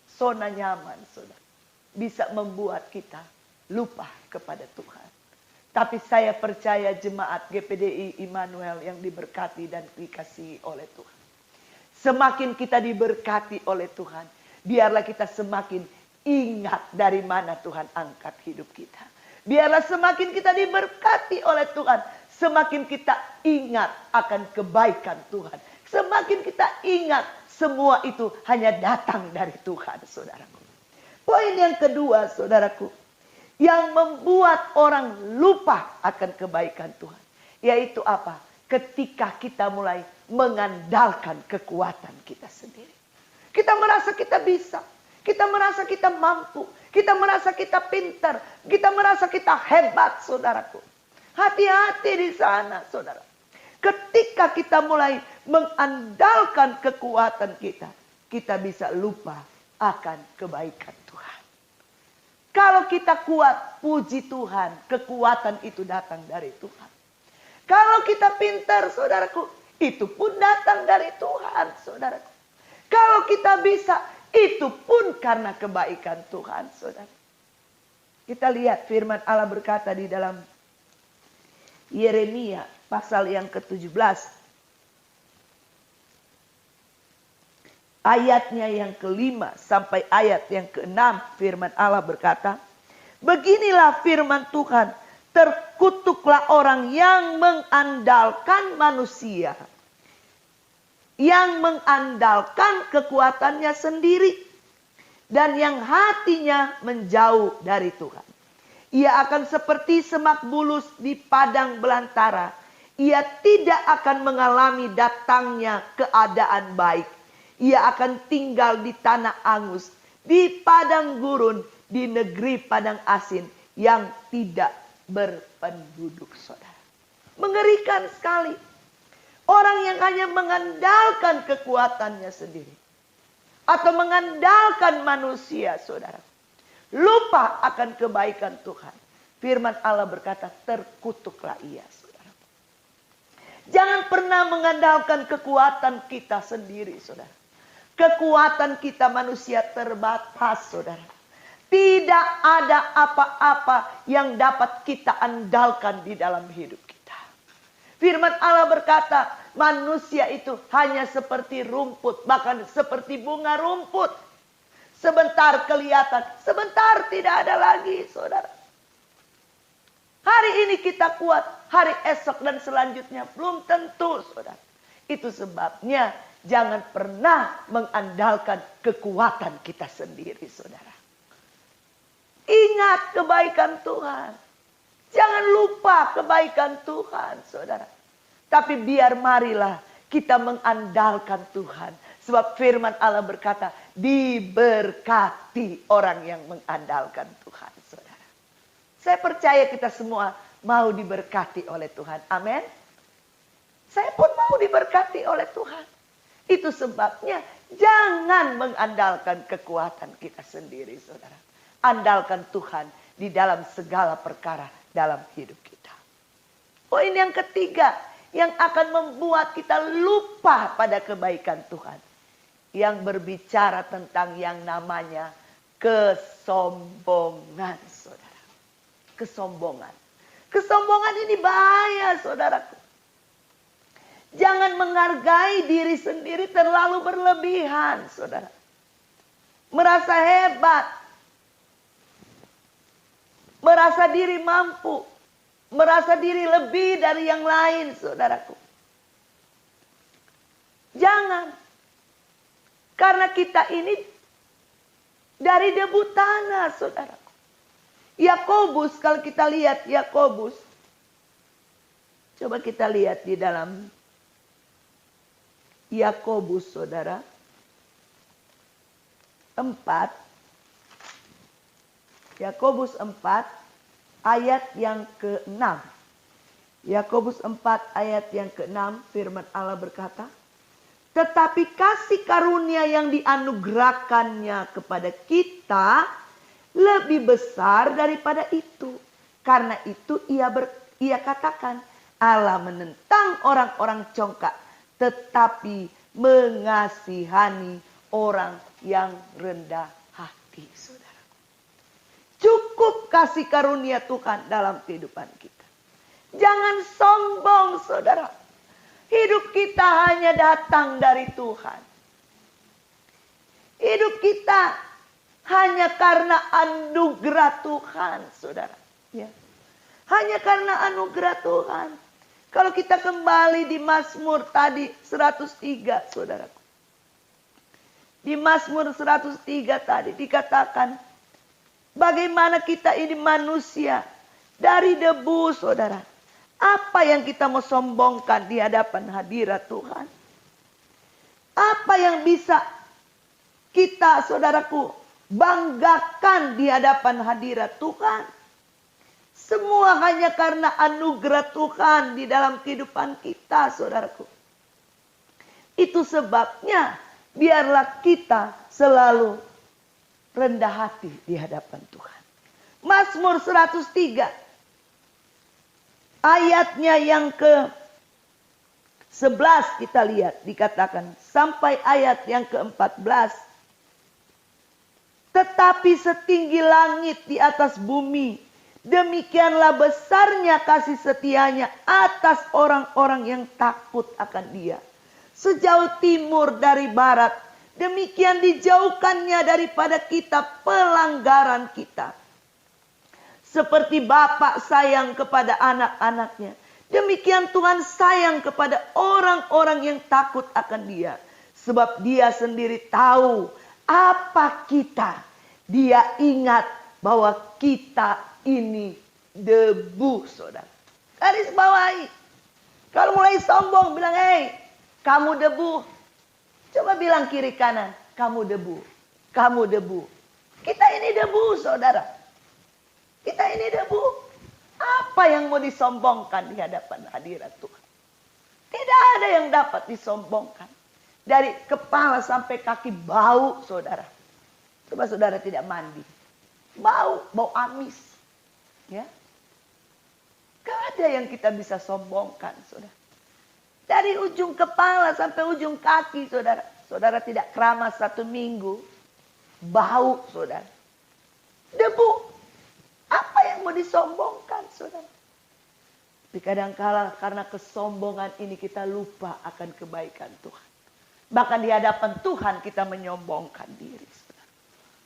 Zona nyaman, saudara, bisa membuat kita lupa kepada Tuhan. Tapi saya percaya jemaat GPDI Immanuel yang diberkati dan dikasihi oleh Tuhan. Semakin kita diberkati oleh Tuhan, biarlah kita semakin ingat dari mana Tuhan angkat hidup kita. Biarlah semakin kita diberkati oleh Tuhan, semakin kita ingat akan kebaikan Tuhan. Semakin kita ingat semua itu hanya datang dari Tuhan, saudaraku. Poin yang kedua, saudaraku, yang membuat orang lupa akan kebaikan Tuhan, yaitu apa? Ketika kita mulai mengandalkan kekuatan kita sendiri. Kita merasa kita bisa. Kita merasa kita mampu. Kita merasa kita pintar. Kita merasa kita hebat, saudaraku. Hati-hati di sana, saudara. Ketika kita mulai mengandalkan kekuatan kita, kita bisa lupa akan kebaikan Tuhan. Kalau kita kuat, puji Tuhan, kekuatan itu datang dari Tuhan. Kalau kita pintar, saudaraku, itu pun datang dari Tuhan, saudara. Kalau kita bisa, itu pun karena kebaikan Tuhan, saudara. Kita lihat firman Allah berkata di dalam Yeremia pasal yang ke-17. Ayatnya yang ke-5 sampai ayat yang ke-6, firman Allah berkata, beginilah firman Tuhan, terkutuklah orang yang mengandalkan manusia, yang mengandalkan kekuatannya sendiri, dan yang hatinya menjauh dari Tuhan. Ia akan seperti semak bulus di padang belantara. Ia tidak akan mengalami datangnya keadaan baik. Ia akan tinggal di tanah angus, di padang gurun, di negeri padang asin yang tidak berpenduduk, saudara. Mengerikan sekali. Orang yang hanya mengandalkan kekuatannya sendiri. Atau mengandalkan manusia, saudara. Lupa akan kebaikan Tuhan. Firman Allah berkata, terkutuklah ia, saudara. Jangan pernah mengandalkan kekuatan kita sendiri, saudara. Kekuatan kita manusia terbatas, saudara. Tidak ada apa-apa yang dapat kita andalkan di dalam hidup kita. Firman Allah berkata, manusia itu hanya seperti rumput, bahkan seperti bunga rumput. Sebentar kelihatan, sebentar tidak ada lagi, saudara. Hari ini kita kuat, hari esok dan selanjutnya belum tentu, saudara. Itu sebabnya jangan pernah mengandalkan kekuatan kita sendiri, saudara. Ingat kebaikan Tuhan. Jangan lupa kebaikan Tuhan, saudara. Tapi biar marilah kita mengandalkan Tuhan. Sebab firman Allah berkata, diberkati orang yang mengandalkan Tuhan, saudara. Saya percaya kita semua mau diberkati oleh Tuhan. Amin. Saya pun mau diberkati oleh Tuhan. Itu sebabnya jangan mengandalkan kekuatan kita sendiri, saudara. Andalkan Tuhan di dalam segala perkara dalam hidup kita. Poin yang ketiga yang akan membuat kita lupa pada kebaikan Tuhan. Yang berbicara tentang yang namanya kesombongan, saudara. Kesombongan. Kesombongan ini bahaya, saudaraku. Jangan menghargai diri sendiri terlalu berlebihan, saudara. Merasa hebat. Merasa diri mampu. Merasa diri lebih dari yang lain, saudaraku. Jangan. Karena kita ini dari debu tanah, saudaraku. Yakobus, kalau kita lihat Yakobus. Coba kita lihat di dalam Yakobus, saudara, 4. Yakobus 4 ayat yang ke-6. Yakobus 4 ayat yang ke-6, firman Allah berkata, tetapi kasih karunia yang dianugerahkannya kepada kita lebih besar daripada itu. Karena itu ia katakan, Allah menentang orang-orang congkak, tetapi mengasihani orang yang rendah hati, saudara. Cukup kasih karunia Tuhan dalam kehidupan kita. Jangan sombong, saudara. Hidup kita hanya datang dari Tuhan. Hidup kita hanya karena anugerah Tuhan, saudara. Ya. Hanya karena anugerah Tuhan. Kalau kita kembali di Mazmur tadi 103, saudaraku. Di Mazmur 103 tadi dikatakan, bagaimana kita ini manusia dari debu, saudara. Apa yang kita mau sombongkan di hadapan hadirat Tuhan? Apa yang bisa kita, saudaraku, banggakan di hadapan hadirat Tuhan? Semua hanya karena anugerah Tuhan di dalam kehidupan kita, saudaraku. Itu sebabnya biarlah kita selalu rendah hati di hadapan Tuhan. Mazmur 103 ayatnya yang ke 11 kita lihat dikatakan sampai ayat yang ke-14. Tetapi setinggi langit di atas bumi, demikianlah besarnya kasih setianya atas orang-orang yang takut akan Dia. Sejauh timur dari barat, demikian dijauhkannya daripada kita pelanggaran kita. Seperti Bapa sayang kepada anak-anaknya, demikian Tuhan sayang kepada orang-orang yang takut akan Dia. Sebab Dia sendiri tahu apa kita. Dia ingat bahwa kita ini debu, saudara. Garis bawahi. Kalau mulai sombong, bilang, hei, kamu debu. Coba bilang kiri kanan, kamu debu. Kamu debu. Kita ini debu, saudara. Kita ini debu. Apa yang mau disombongkan di hadapan hadirat Tuhan? Tidak ada yang dapat disombongkan. Dari kepala sampai kaki bau, saudara. Coba saudara tidak mandi. Bau amis. Ya. Gak ada yang kita bisa sombongkan, saudara. Dari ujung kepala sampai ujung kaki, saudara. Saudara tidak keramas 1 minggu. Bau, saudara. Debu. Apa yang mau disombongkan, saudara? Tapi kadangkala karena kesombongan ini kita lupa akan kebaikan Tuhan. Bahkan di hadapan Tuhan kita menyombongkan diri, saudara.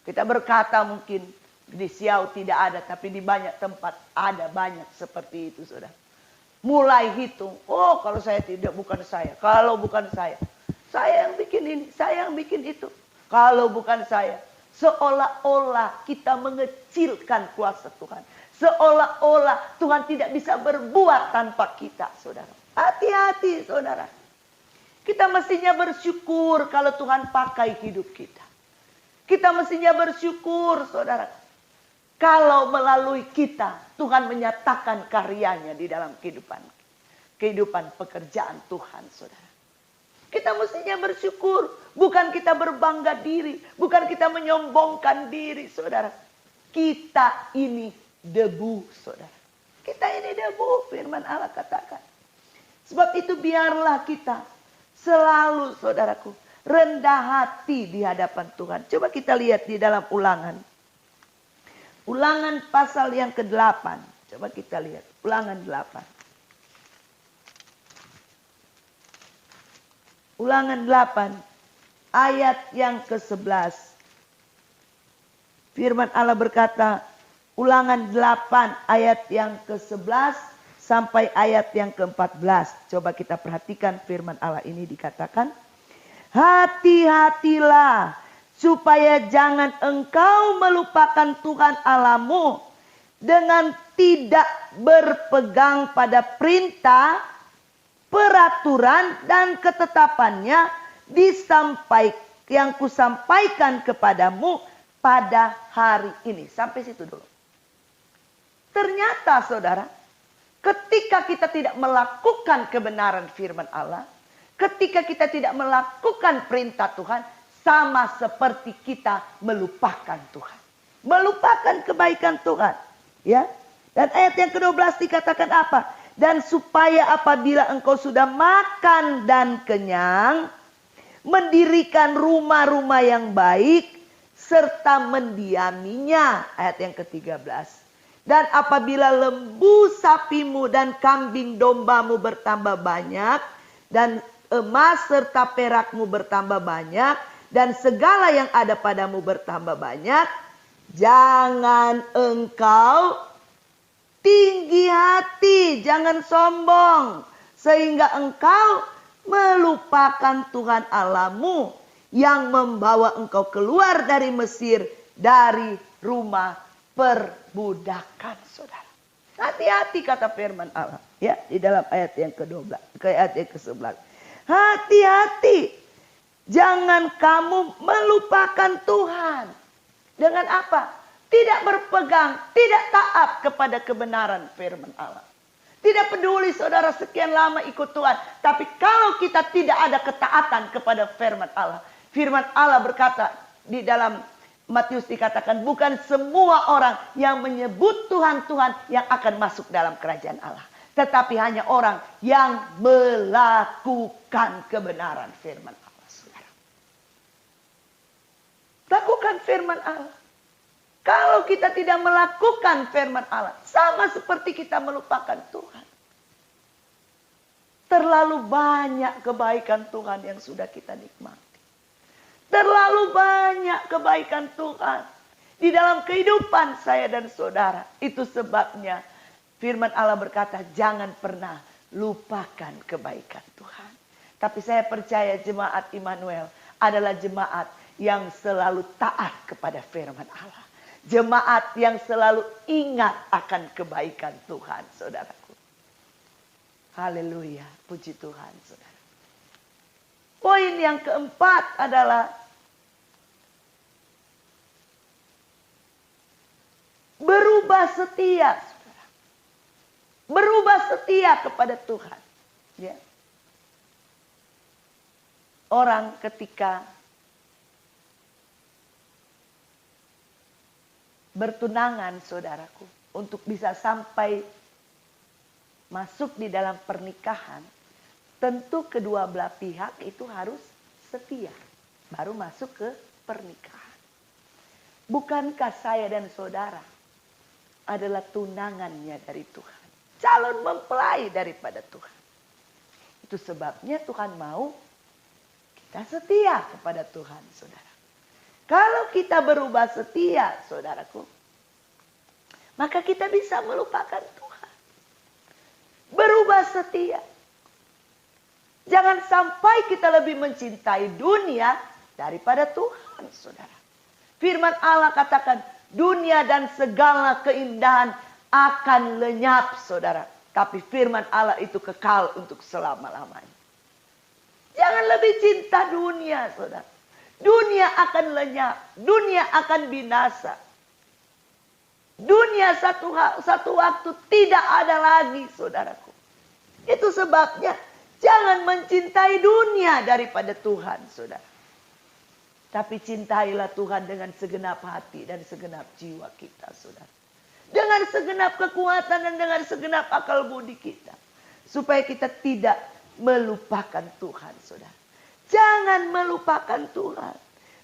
Kita berkata mungkin di Siau tidak ada, tapi di banyak tempat ada banyak seperti itu, saudara. Mulai hitung, oh kalau saya tidak, bukan saya. Kalau bukan saya yang bikin ini, saya yang bikin itu. Kalau bukan saya, seolah-olah kita mengecilkan kuasa Tuhan. Seolah-olah Tuhan tidak bisa berbuat tanpa kita, saudara. Hati-hati, saudara. Kita mestinya bersyukur kalau Tuhan pakai hidup kita. Kita mestinya bersyukur, saudara. Kalau melalui kita, Tuhan menyatakan karyanya di dalam kehidupan pekerjaan Tuhan, saudara. Kita mestinya bersyukur. Bukan kita berbangga diri. Bukan kita menyombongkan diri, saudara. Kita ini debu, saudara. Kita ini debu, firman Allah katakan. Sebab itu biarlah kita selalu, saudaraku, rendah hati di hadapan Tuhan. Coba kita lihat di dalam Ulangan. Ulangan pasal yang ke-8. Coba kita lihat. Ulangan 8. Ulangan 8. Ayat yang ke-11. Firman Allah berkata. Ulangan 8 ayat yang ke-11 sampai ayat yang ke-14. Coba kita perhatikan firman Allah ini dikatakan. Hati-hatilah supaya jangan engkau melupakan Tuhan Allahmu dengan tidak berpegang pada perintah, peraturan dan ketetapannya yang kusampaikan kepadamu pada hari ini. Sampai situ dulu. Ternyata saudara, ketika kita tidak melakukan kebenaran firman Allah, ketika kita tidak melakukan perintah Tuhan, sama seperti kita melupakan Tuhan. Melupakan kebaikan Tuhan. Ya. Dan ayat yang ke-12 dikatakan apa? Dan supaya apabila engkau sudah makan dan kenyang, mendirikan rumah-rumah yang baik, serta mendiaminya. Ayat yang ke-13. Dan apabila lembu sapimu dan kambing dombamu bertambah banyak, dan emas serta perakmu bertambah banyak, dan segala yang ada padamu bertambah banyak, jangan engkau tinggi hati, jangan sombong, sehingga engkau melupakan Tuhan Allahmu yang membawa engkau keluar dari Mesir, dari rumah perbudakan, saudara. Hati-hati kata firman Allah. Ya, di dalam ayat yang ke-12, ayat yang ke-11. Hati-hati. Jangan kamu melupakan Tuhan. Dengan apa? Tidak berpegang, tidak taat kepada kebenaran firman Allah. Tidak peduli saudara sekian lama ikut Tuhan. Tapi kalau kita tidak ada ketaatan kepada firman Allah. Firman Allah berkata di dalam Matius dikatakan bukan semua orang yang menyebut Tuhan Tuhan yang akan masuk dalam kerajaan Allah. tetapi hanya orang yang melakukan kebenaran firman Allah, saudara. Lakukan firman Allah. Kalau kita tidak melakukan firman Allah, sama seperti kita melupakan Tuhan. Terlalu banyak kebaikan Tuhan yang sudah kita nikmati. Terlalu banyak kebaikan Tuhan di dalam kehidupan saya dan saudara. Itu sebabnya firman Allah berkata, jangan pernah lupakan kebaikan Tuhan. Tapi saya percaya jemaat Immanuel adalah jemaat yang selalu taat kepada firman Allah. Jemaat yang selalu ingat akan kebaikan Tuhan, saudaraku. Haleluya, puji Tuhan, saudara. Poin yang keempat adalah berubah setia, saudara. Berubah setia kepada Tuhan. Ya. Orang ketika bertunangan, saudaraku, untuk bisa sampai masuk di dalam pernikahan, tentu kedua belah pihak itu harus setia, baru masuk ke pernikahan. Bukankah saya dan saudara adalah tunangannya dari Tuhan, calon mempelai daripada Tuhan? Itu sebabnya Tuhan mau kita setia kepada Tuhan, saudara. Kalau kita berubah setia, saudaraku, maka kita bisa melupakan Tuhan. Berubah setia. Jangan sampai kita lebih mencintai dunia daripada Tuhan, saudara. Firman Allah katakan, dunia dan segala keindahan akan lenyap, saudara. Tapi firman Allah itu kekal untuk selama-lamanya. Jangan lebih cinta dunia, saudara. Dunia akan lenyap, dunia akan binasa. Dunia satu waktu tidak ada lagi, saudaraku. Itu sebabnya jangan mencintai dunia daripada Tuhan, saudara. Tapi cintailah Tuhan dengan segenap hati dan segenap jiwa kita, saudara. Dengan segenap kekuatan dan dengan segenap akal budi kita. Supaya kita tidak melupakan Tuhan, saudara. Jangan melupakan Tuhan.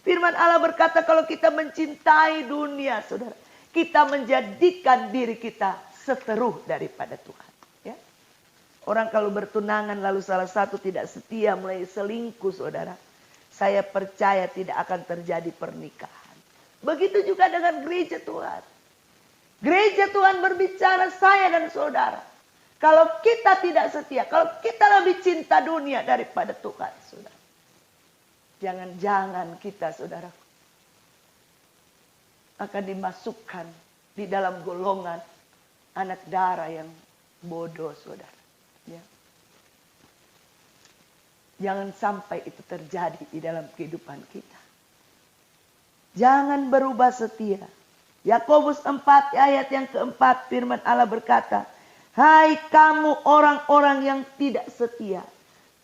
Firman Allah berkata kalau kita mencintai dunia, saudara, kita menjadikan diri kita seteruh daripada Tuhan. Ya. Orang kalau bertunangan lalu salah satu tidak setia mulai selingkuh, saudara, saya percaya tidak akan terjadi pernikahan. Begitu juga dengan gereja Tuhan. Gereja Tuhan berbicara saya dan saudara. Kalau kita tidak setia, kalau kita lebih cinta dunia daripada Tuhan, saudara. Jangan-jangan kita, saudara, akan dimasukkan di dalam golongan anak darah yang bodoh, saudara. Ya. Jangan sampai itu terjadi di dalam kehidupan kita. Jangan berubah setia. Yakobus 4 ayat yang keempat, firman Allah berkata, hai kamu orang-orang yang tidak setia,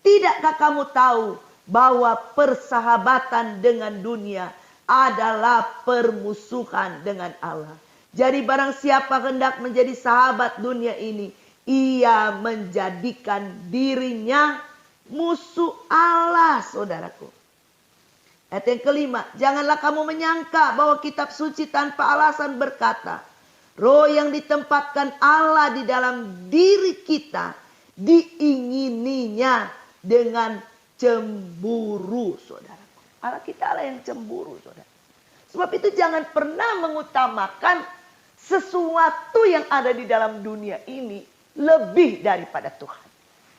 tidakkah kamu tahu bahwa persahabatan dengan dunia adalah permusuhan dengan Allah. Jadi barang siapa hendak menjadi sahabat dunia ini, ia menjadikan dirinya musuh Allah, saudaraku. Ayat yang kelima, janganlah kamu menyangka bahwa kitab suci tanpa alasan berkata, roh yang ditempatkan Allah di dalam diri kita diingininya dengan cemburu, saudara. Allah kita Allah yang cemburu, saudara. Sebab itu jangan pernah mengutamakan sesuatu yang ada di dalam dunia ini lebih daripada Tuhan.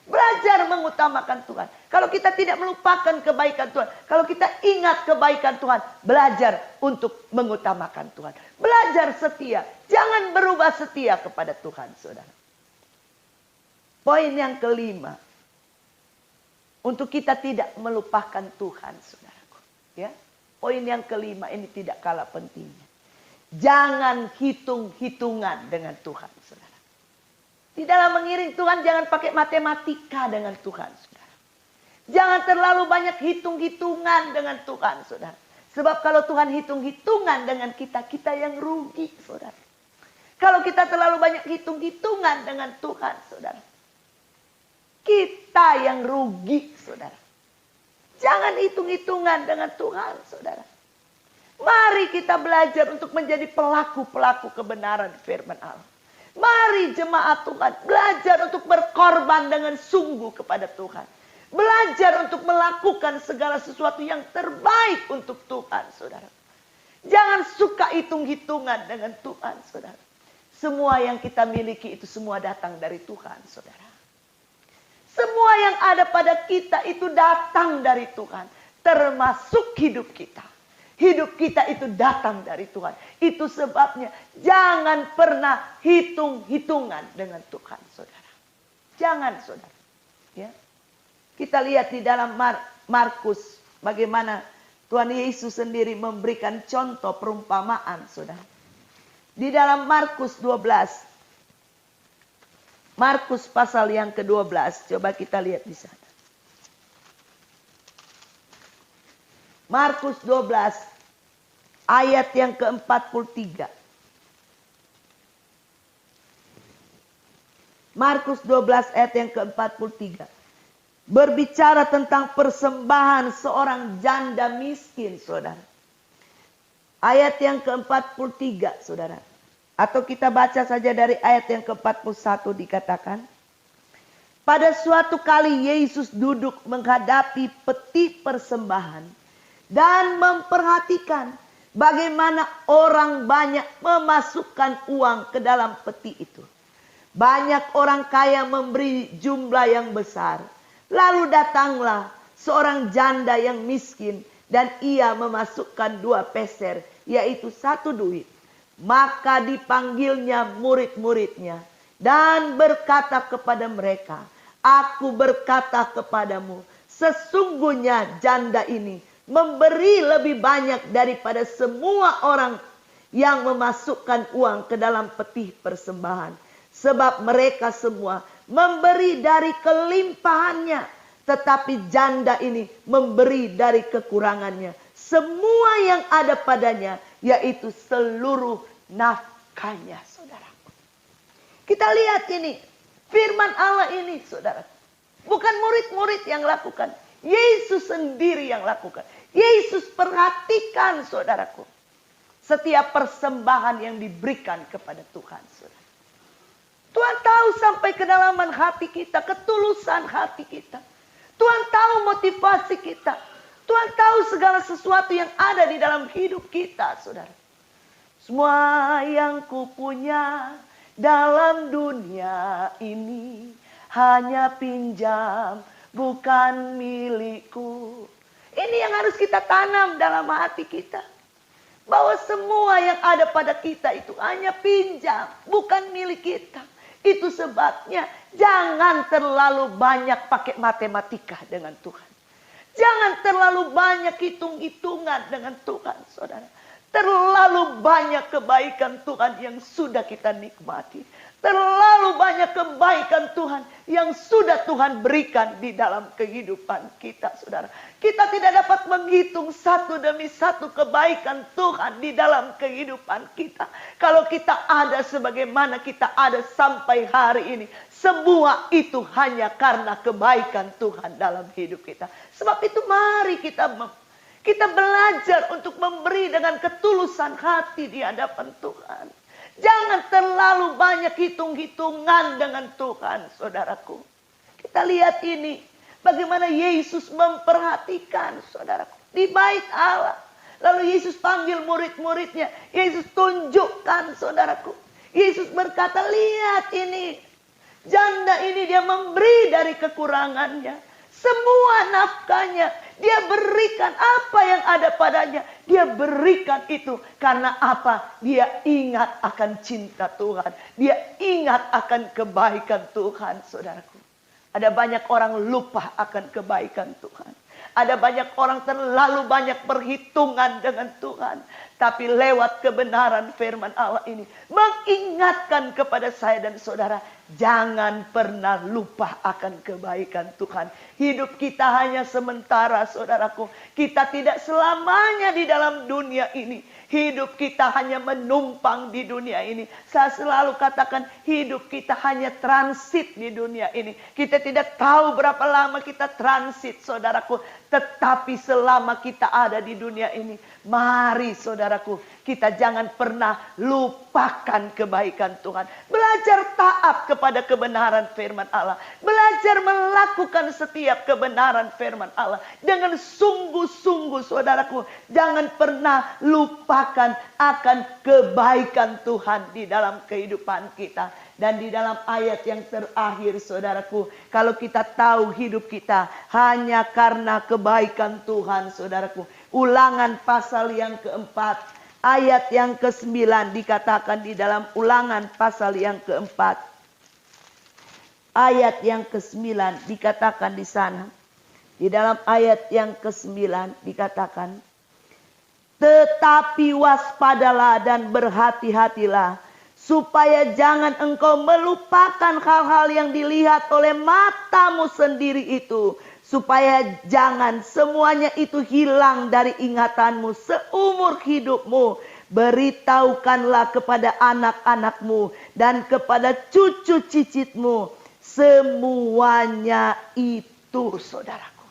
Belajar mengutamakan Tuhan. Kalau kita tidak melupakan kebaikan Tuhan, kalau kita ingat kebaikan Tuhan, belajar untuk mengutamakan Tuhan. Belajar setia, jangan berubah setia kepada Tuhan, saudara. Poin yang kelima, untuk kita tidak melupakan Tuhan, saudaraku. Ya, poin yang kelima ini tidak kalah pentingnya. Jangan hitung-hitungan dengan Tuhan, saudara. Di dalam mengiring Tuhan jangan pakai matematika dengan Tuhan, saudara. Jangan terlalu banyak hitung-hitungan dengan Tuhan, saudara. Sebab kalau Tuhan hitung-hitungan dengan kita, kita yang rugi, saudara. Kalau kita terlalu banyak hitung-hitungan dengan Tuhan, saudara, kita yang rugi, saudara. Jangan hitung-hitungan dengan Tuhan, saudara. Mari kita belajar untuk menjadi pelaku-pelaku kebenaran firman Allah. Mari jemaat Tuhan belajar untuk berkorban dengan sungguh kepada Tuhan. Belajar untuk melakukan segala sesuatu yang terbaik untuk Tuhan, saudara. Jangan suka hitung-hitungan dengan Tuhan, saudara. Semua yang kita miliki itu semua datang dari Tuhan, saudara. Semua yang ada pada kita itu datang dari Tuhan. Termasuk hidup kita. Hidup kita itu datang dari Tuhan. Itu sebabnya jangan pernah hitung-hitungan dengan Tuhan, saudara. Jangan, saudara. Ya. Kita lihat di dalam Markus bagaimana Tuhan Yesus sendiri memberikan contoh perumpamaan, saudara. Di dalam Markus 12. Markus pasal yang ke-12. Coba kita lihat di sana. Markus 12 ayat yang ke-43. Markus 12 ayat yang ke-43. Berbicara tentang persembahan seorang janda miskin, saudara. Ayat yang ke-43, saudara. Atau kita baca saja dari ayat yang ke-41 dikatakan. Pada suatu kali Yesus duduk menghadapi peti persembahan. Dan memperhatikan bagaimana orang banyak memasukkan uang ke dalam peti itu. Banyak orang kaya memberi jumlah yang besar. Lalu datanglah seorang janda yang miskin dan ia memasukkan 2 peser, yaitu 1 duit. Maka dipanggilnya murid-muridnya dan berkata kepada mereka, Aku berkata kepadamu, sesungguhnya janda ini memberi lebih banyak daripada semua orang yang memasukkan uang ke dalam peti persembahan. Sebab mereka semua memberi dari kelimpahannya, tetapi janda ini memberi dari kekurangannya. Semua yang ada padanya, yaitu seluruh nafkahnya, saudara. Kita lihat ini, firman Allah ini, saudara. Bukan murid-murid yang lakukan. Yesus sendiri yang lakukan. Yesus perhatikan, saudaraku. Setiap persembahan yang diberikan kepada Tuhan, saudara. Tuhan tahu sampai kedalaman hati kita, ketulusan hati kita. Tuhan tahu motivasi kita. Tuhan tahu segala sesuatu yang ada di dalam hidup kita, saudara. Semua yang kupunya dalam dunia ini hanya pinjam, bukan milikku. Ini yang harus kita tanam dalam hati kita. Bahwa semua yang ada pada kita itu hanya pinjam, bukan milik kita. Itu sebabnya jangan terlalu banyak pakai matematika dengan Tuhan. Jangan terlalu banyak hitung-hitungan dengan Tuhan, saudara. Terlalu banyak kebaikan Tuhan yang sudah kita nikmati. Terlalu banyak kebaikan Tuhan yang sudah Tuhan berikan di dalam kehidupan kita, saudara. Kita tidak dapat menghitung satu demi satu kebaikan Tuhan di dalam kehidupan kita. Kalau kita ada sebagaimana kita ada sampai hari ini, semua itu hanya karena kebaikan Tuhan dalam hidup kita. Sebab itu mari kita belajar untuk memberi dengan ketulusan hati di hadapan Tuhan. Jangan terlalu banyak hitung-hitungan dengan Tuhan, saudaraku. Kita lihat ini, bagaimana Yesus memperhatikan, saudaraku, di bait Allah. Lalu Yesus panggil murid-muridnya. Yesus tunjukkan, saudaraku. Yesus berkata, lihat ini. Janda ini dia memberi dari kekurangannya. Semua nafkahnya dia berikan, apa yang ada padanya dia berikan itu. Karena apa? Dia ingat akan cinta Tuhan. Dia ingat akan kebaikan Tuhan, saudaraku. Ada banyak orang lupa akan kebaikan Tuhan. Ada banyak orang terlalu banyak perhitungan dengan Tuhan. Tapi lewat kebenaran firman Allah ini mengingatkan kepada saya dan saudara, jangan pernah lupa akan kebaikan Tuhan. Hidup kita hanya sementara, saudaraku. Kita tidak selamanya di dalam dunia ini. Hidup kita hanya menumpang di dunia ini. Saya selalu katakan hidup kita hanya transit di dunia ini. Kita tidak tahu berapa lama kita transit, saudaraku. Tetapi selama kita ada di dunia ini, mari saudaraku, kita jangan pernah lupakan kebaikan Tuhan. Belajar taat kepada kebenaran firman Allah. Belajar melakukan setiap kebenaran firman Allah. Dengan sungguh-sungguh saudaraku. Jangan pernah lupakan akan kebaikan Tuhan di dalam kehidupan kita. Dan di dalam ayat yang terakhir saudaraku, kalau kita tahu hidup kita hanya karena kebaikan Tuhan saudaraku. Ulangan pasal yang keempat, ayat yang ke-9 dikatakan di dalam Ulangan pasal yang keempat. Ayat yang ke-9 dikatakan di sana. Di dalam ayat yang ke-9 dikatakan, tetapi waspadalah dan berhati-hatilah, supaya jangan engkau melupakan hal-hal yang dilihat oleh matamu sendiri itu. Supaya jangan semuanya itu hilang dari ingatanmu seumur hidupmu. Beritahukanlah kepada anak-anakmu dan kepada cucu cicitmu semuanya itu, saudaraku.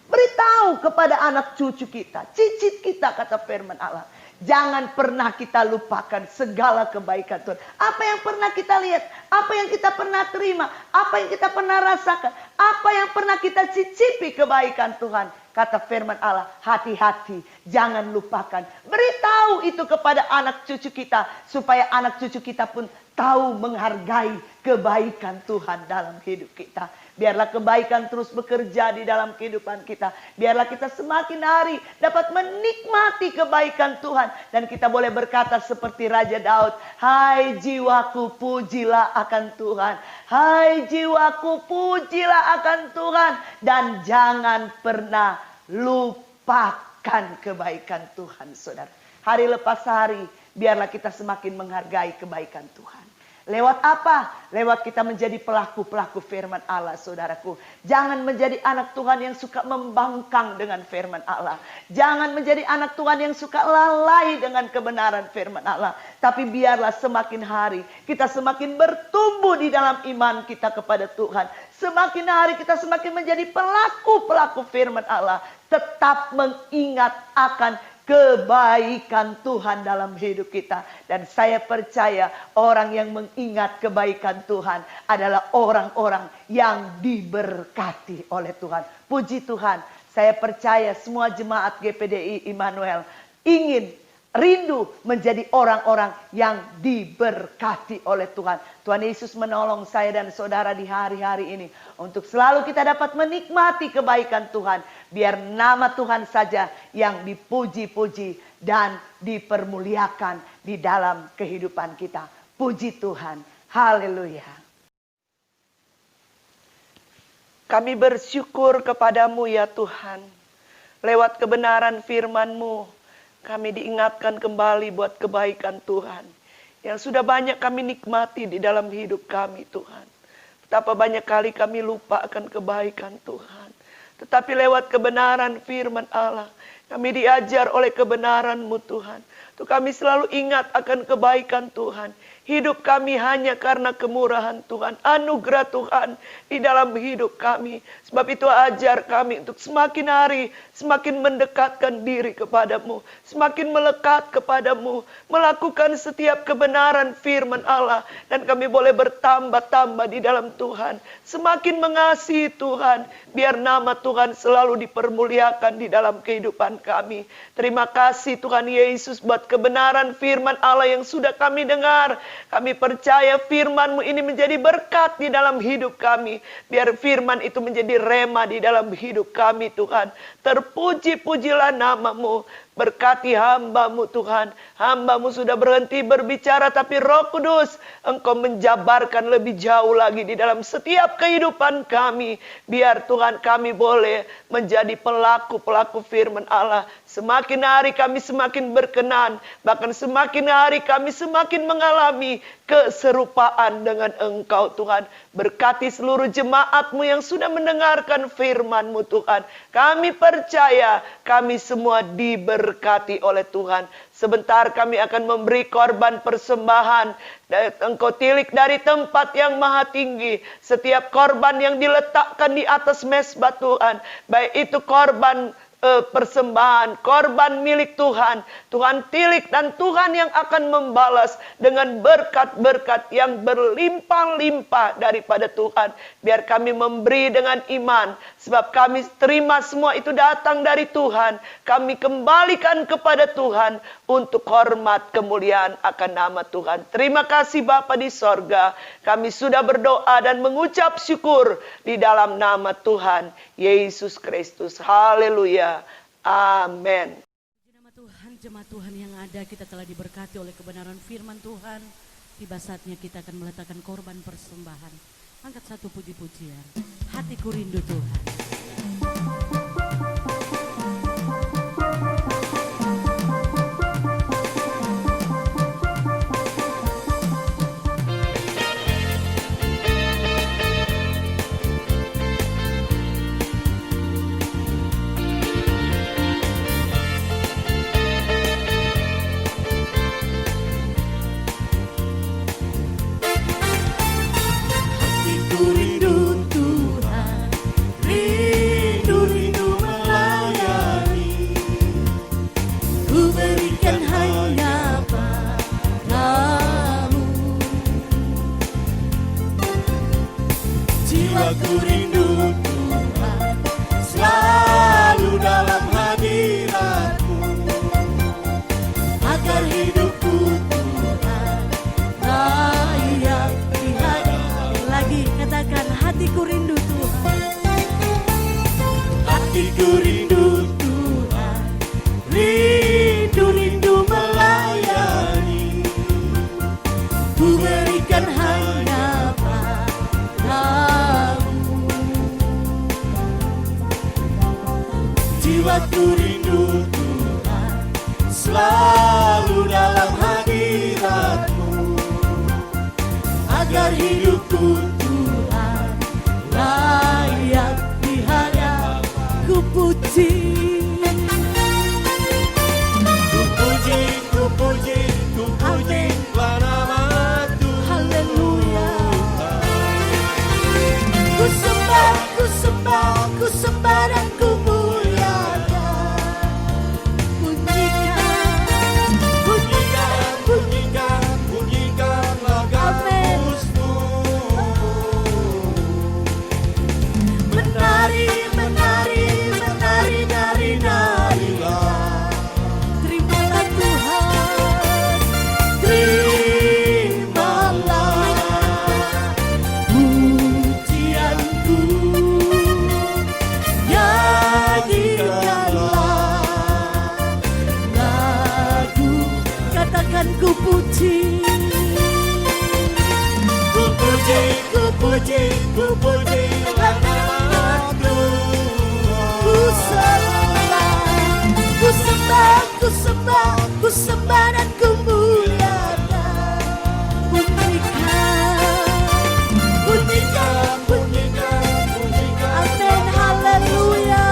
Beritahu kepada anak cucu kita, cicit kita, kata firman Allah. Jangan pernah kita lupakan segala kebaikan Tuhan. Apa yang pernah kita lihat, apa yang kita pernah terima, apa yang kita pernah rasakan, apa yang pernah kita cicipi kebaikan Tuhan. Kata firman Allah, hati-hati, jangan lupakan. Beritahu itu kepada anak cucu kita, supaya anak cucu kita pun tahu menghargai kebaikan Tuhan dalam hidup kita. Biarlah kebaikan terus bekerja di dalam kehidupan kita. Biarlah kita semakin hari dapat menikmati kebaikan Tuhan. Dan kita boleh berkata seperti Raja Daud, hai jiwaku pujilah akan Tuhan. Hai jiwaku pujilah akan Tuhan. Dan jangan pernah lupakan kebaikan Tuhan, saudara. Hari lepas hari, biarlah kita semakin menghargai kebaikan Tuhan. Lewat apa? Lewat kita menjadi pelaku-pelaku firman Allah, saudaraku. Jangan menjadi anak Tuhan yang suka membangkang dengan firman Allah. Jangan menjadi anak Tuhan yang suka lalai dengan kebenaran firman Allah. Tapi biarlah semakin hari kita semakin bertumbuh di dalam iman kita kepada Tuhan. Semakin hari kita semakin menjadi pelaku-pelaku firman Allah. Tetap mengingat akan kebaikan Tuhan dalam hidup kita. Dan saya percaya orang yang mengingat kebaikan Tuhan adalah orang-orang yang diberkati oleh Tuhan. Puji Tuhan, saya percaya semua jemaat GPDI Immanuel ingin rindu menjadi orang-orang yang diberkati oleh Tuhan. Tuhan Yesus menolong saya dan saudara di hari-hari ini untuk selalu kita dapat menikmati kebaikan Tuhan. Biar nama Tuhan saja yang dipuji-puji dan dipermuliakan di dalam kehidupan kita. Puji Tuhan. Haleluya. Kami bersyukur kepadamu ya Tuhan. Lewat kebenaran firman-Mu, kami diingatkan kembali buat kebaikan Tuhan. Yang sudah banyak kami nikmati di dalam hidup kami Tuhan. Betapa banyak kali kami lupa akan kebaikan Tuhan. Tetapi lewat kebenaran firman Allah, kami diajar oleh kebenaran-Mu Tuhan. Untuk kami selalu ingat akan kebaikan Tuhan. Hidup kami hanya karena kemurahan Tuhan, anugerah Tuhan di dalam hidup kami. Sebab itu ajar kami untuk semakin hari, semakin mendekatkan diri kepadamu. Semakin melekat kepadamu, melakukan setiap kebenaran firman Allah. Dan kami boleh bertambah-tambah di dalam Tuhan. Semakin mengasihi Tuhan, biar nama Tuhan selalu dipermuliakan di dalam kehidupan kami. Terima kasih Tuhan Yesus buat kebenaran firman Allah yang sudah kami dengar. Kami percaya firman-Mu ini menjadi berkat di dalam hidup kami. Biar firman itu menjadi rema di dalam hidup kami Tuhan. Terpuji-pujilah nama-Mu. Berkati hamba-Mu Tuhan. Hamba-Mu sudah berhenti berbicara, tapi Roh Kudus, Engkau menjabarkan lebih jauh lagi di dalam setiap kehidupan kami. Biar Tuhan kami boleh menjadi pelaku-pelaku firman Allah. Semakin hari kami semakin berkenan, bahkan semakin hari kami semakin mengalami keserupaan dengan Engkau Tuhan. Berkati seluruh jemaat-Mu yang sudah mendengarkan firman-Mu Tuhan. Kami percaya kami semua diberkati oleh Tuhan. Sebentar kami akan memberi korban persembahan. Engkau tilik dari tempat yang maha tinggi. Setiap korban yang diletakkan di atas mezbah Tuhan. Baik itu korban persembahan, korban milik Tuhan. Tuhan tilik dan Tuhan yang akan membalas dengan berkat-berkat yang berlimpah-limpah daripada Tuhan. Biar kami memberi dengan iman. Sebab kami terima semua itu datang dari Tuhan. Kami kembalikan kepada Tuhan untuk hormat kemuliaan akan nama Tuhan. Terima kasih Bapa di sorga. Kami sudah berdoa dan mengucap syukur di dalam nama Tuhan Yesus Kristus. Haleluya. Amin. Nama Tuhan, jemaat Tuhan yang ada, kita telah diberkati oleh kebenaran firman Tuhan. Tiba saatnya kita akan meletakkan korban persembahan. Angkat satu puji-pujian. Hatiku rindu Tuhan. Jiwaku rindu Tuhan, selalu dalam hadirat-Mu, agar hidupku Tuhan layak di hadirat. Lagi katakan, hatiku rindu Tuhan. Hatiku rindu Tuhan, rindu melayani. Ku berikan hanya padamu. Jiwaku rindu Tuhan, selalu dalam hadirat-Mu, agar hidupku Tuhan layak di hadirat. Ku puji, Ku puji, ku puji, ku puji nama Tuhan. haleluya. Ku sembah, ku sembah, ku sembah dan ku muliakan. Bunyikan, Bunyikan, bunyikan, bunyikanlah gambusmu. Menari, menari, menari, nari, narilah. terimalah Tuhan. Terimalah pujianku, nyanyikanlah lagu. Katakan ku puji, Ku puji, ku puji, ku puji nama Tuhan. ku sembah, Ku sembah, ku sembah, ku sembah dan ku muliakan. bunyikan. Bunyikan, bunyikan, bunyikan. Amin, haleluya.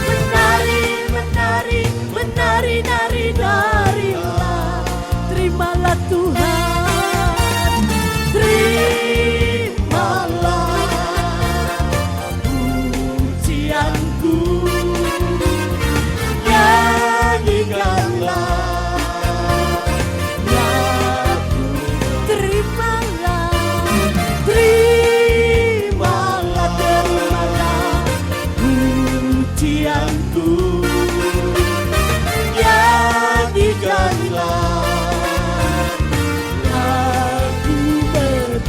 Menari, menari, menari, nari, narilah. Terimalah Tuhan. Terimalah pujianku, nyanyikanlah lagu. Terimalah, Terimalah, terimalah pujianku, nyanyikanlah lagu baru.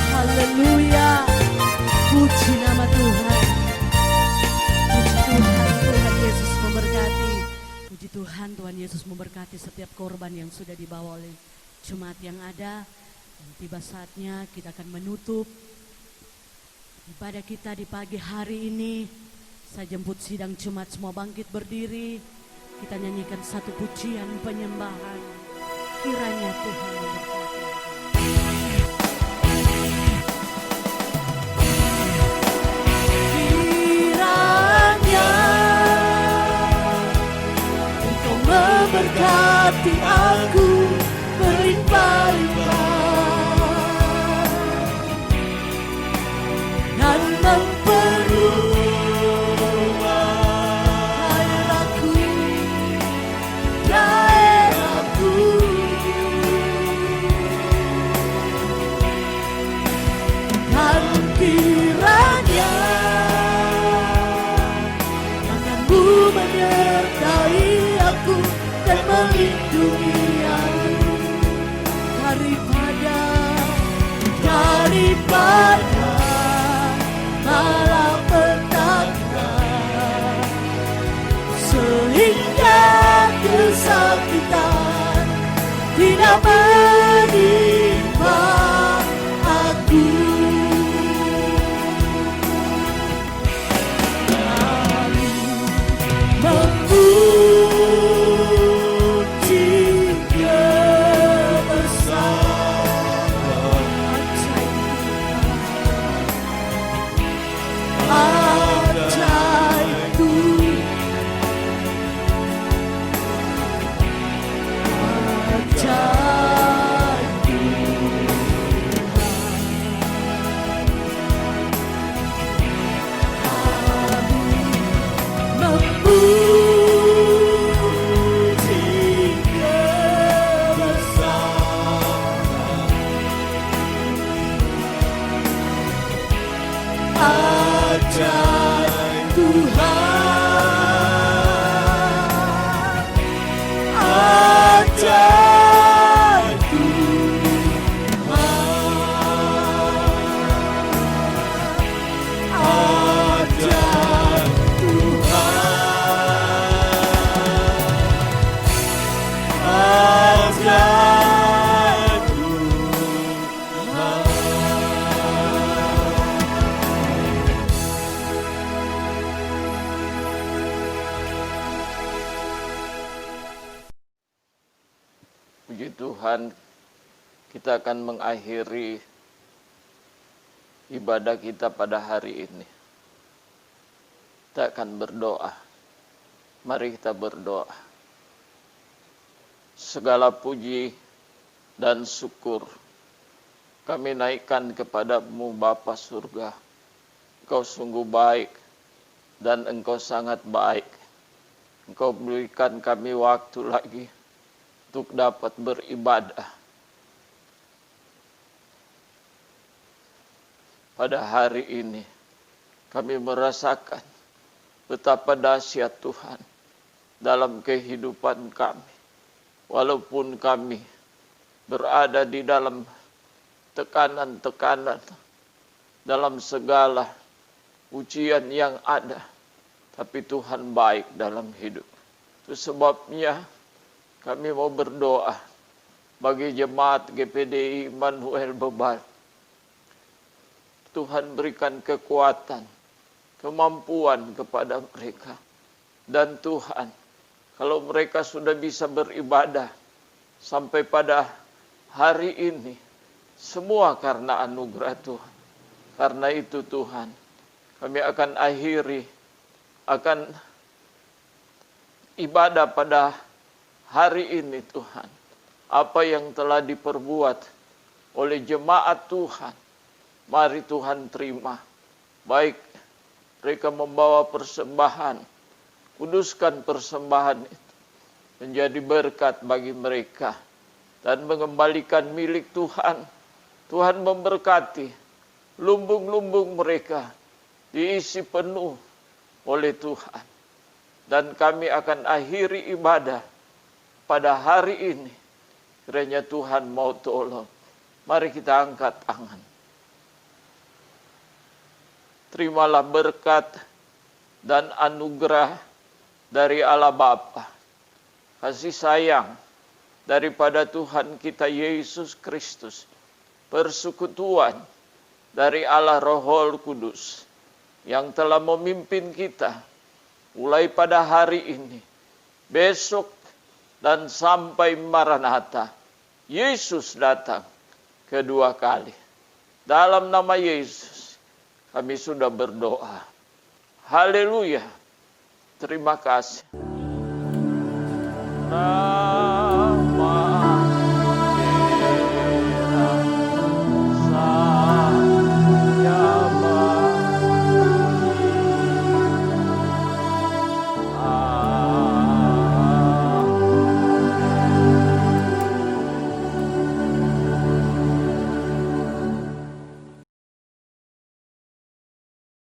haleluya. Puji nama Tuhan. Puji Tuhan, Tuhan Yesus memberkati. Puji Tuhan, Tuhan Yesus memberkati setiap korban yang sudah dibawa oleh jemaat yang ada. Dan tiba saatnya kita akan menutup Ibadah kita di pagi hari ini, saya jemput sidang jemaat semua bangkit berdiri. Kita nyanyikan satu pujian penyembahan. Kiranya Tuhan memberkati. Kiranya Engkau memberkati aku berlimpah-limpah dan memperluas daerahku, dan kiranya tanganmu menyertai aku dan melindungi aku daripada malapetaka, sehingga kesakitan tidak menimpa aku. Memuji kebesaran ajaib Tuhan, ajaib Tuhan. Memuji kebesaran ajaib Tuhan, ajaib Tuhan, ajaib Tuhan, ajaib Tuhan. Puji Tuhan, kita akan mengakhiri ibadah kita pada hari ini. Kita akan berdoa. Mari kita berdoa. Segala puji dan syukur kami naikkan kepadamu Bapa surga. Engkau sungguh baik dan Engkau sangat baik. Engkau berikan kami waktu lagi untuk dapat beribadah. Pada hari ini kami merasakan betapa dahsyat Tuhan dalam kehidupan kami. Walaupun kami berada di dalam tekanan-tekanan, dalam segala ujian yang ada, tapi Tuhan baik dalam hidup. Itu sebabnya kami mau berdoa bagi jemaat GPDI Immanuel Bebal. Tuhan berikan kekuatan, kemampuan kepada mereka. Dan Tuhan, kalau mereka sudah bisa beribadah sampai pada hari ini, semua karena anugerah Tuhan. Karena itu Tuhan, kami akan akhiri akan ibadah pada hari ini Tuhan, apa yang telah diperbuat oleh jemaat Tuhan, mari Tuhan terima. Baik mereka membawa persembahan, kuduskan persembahan itu menjadi berkat bagi mereka dan mengembalikan milik Tuhan. Tuhan memberkati lumbung-lumbung mereka diisi penuh oleh Tuhan. Dan kami akan akhiri ibadah pada hari ini. Kiranya Tuhan mau tolong. Mari kita angkat tangan. Terimalah berkat dan anugerah dari Allah Bapa, kasih sayang daripada Tuhan kita Yesus Kristus, persekutuan dari Allah Roh Kudus yang telah memimpin kita mulai pada hari ini, besok, dan sampai Maranatha. Yesus datang kedua kali. Dalam nama Yesus, kami sudah berdoa. Haleluya. Terima kasih.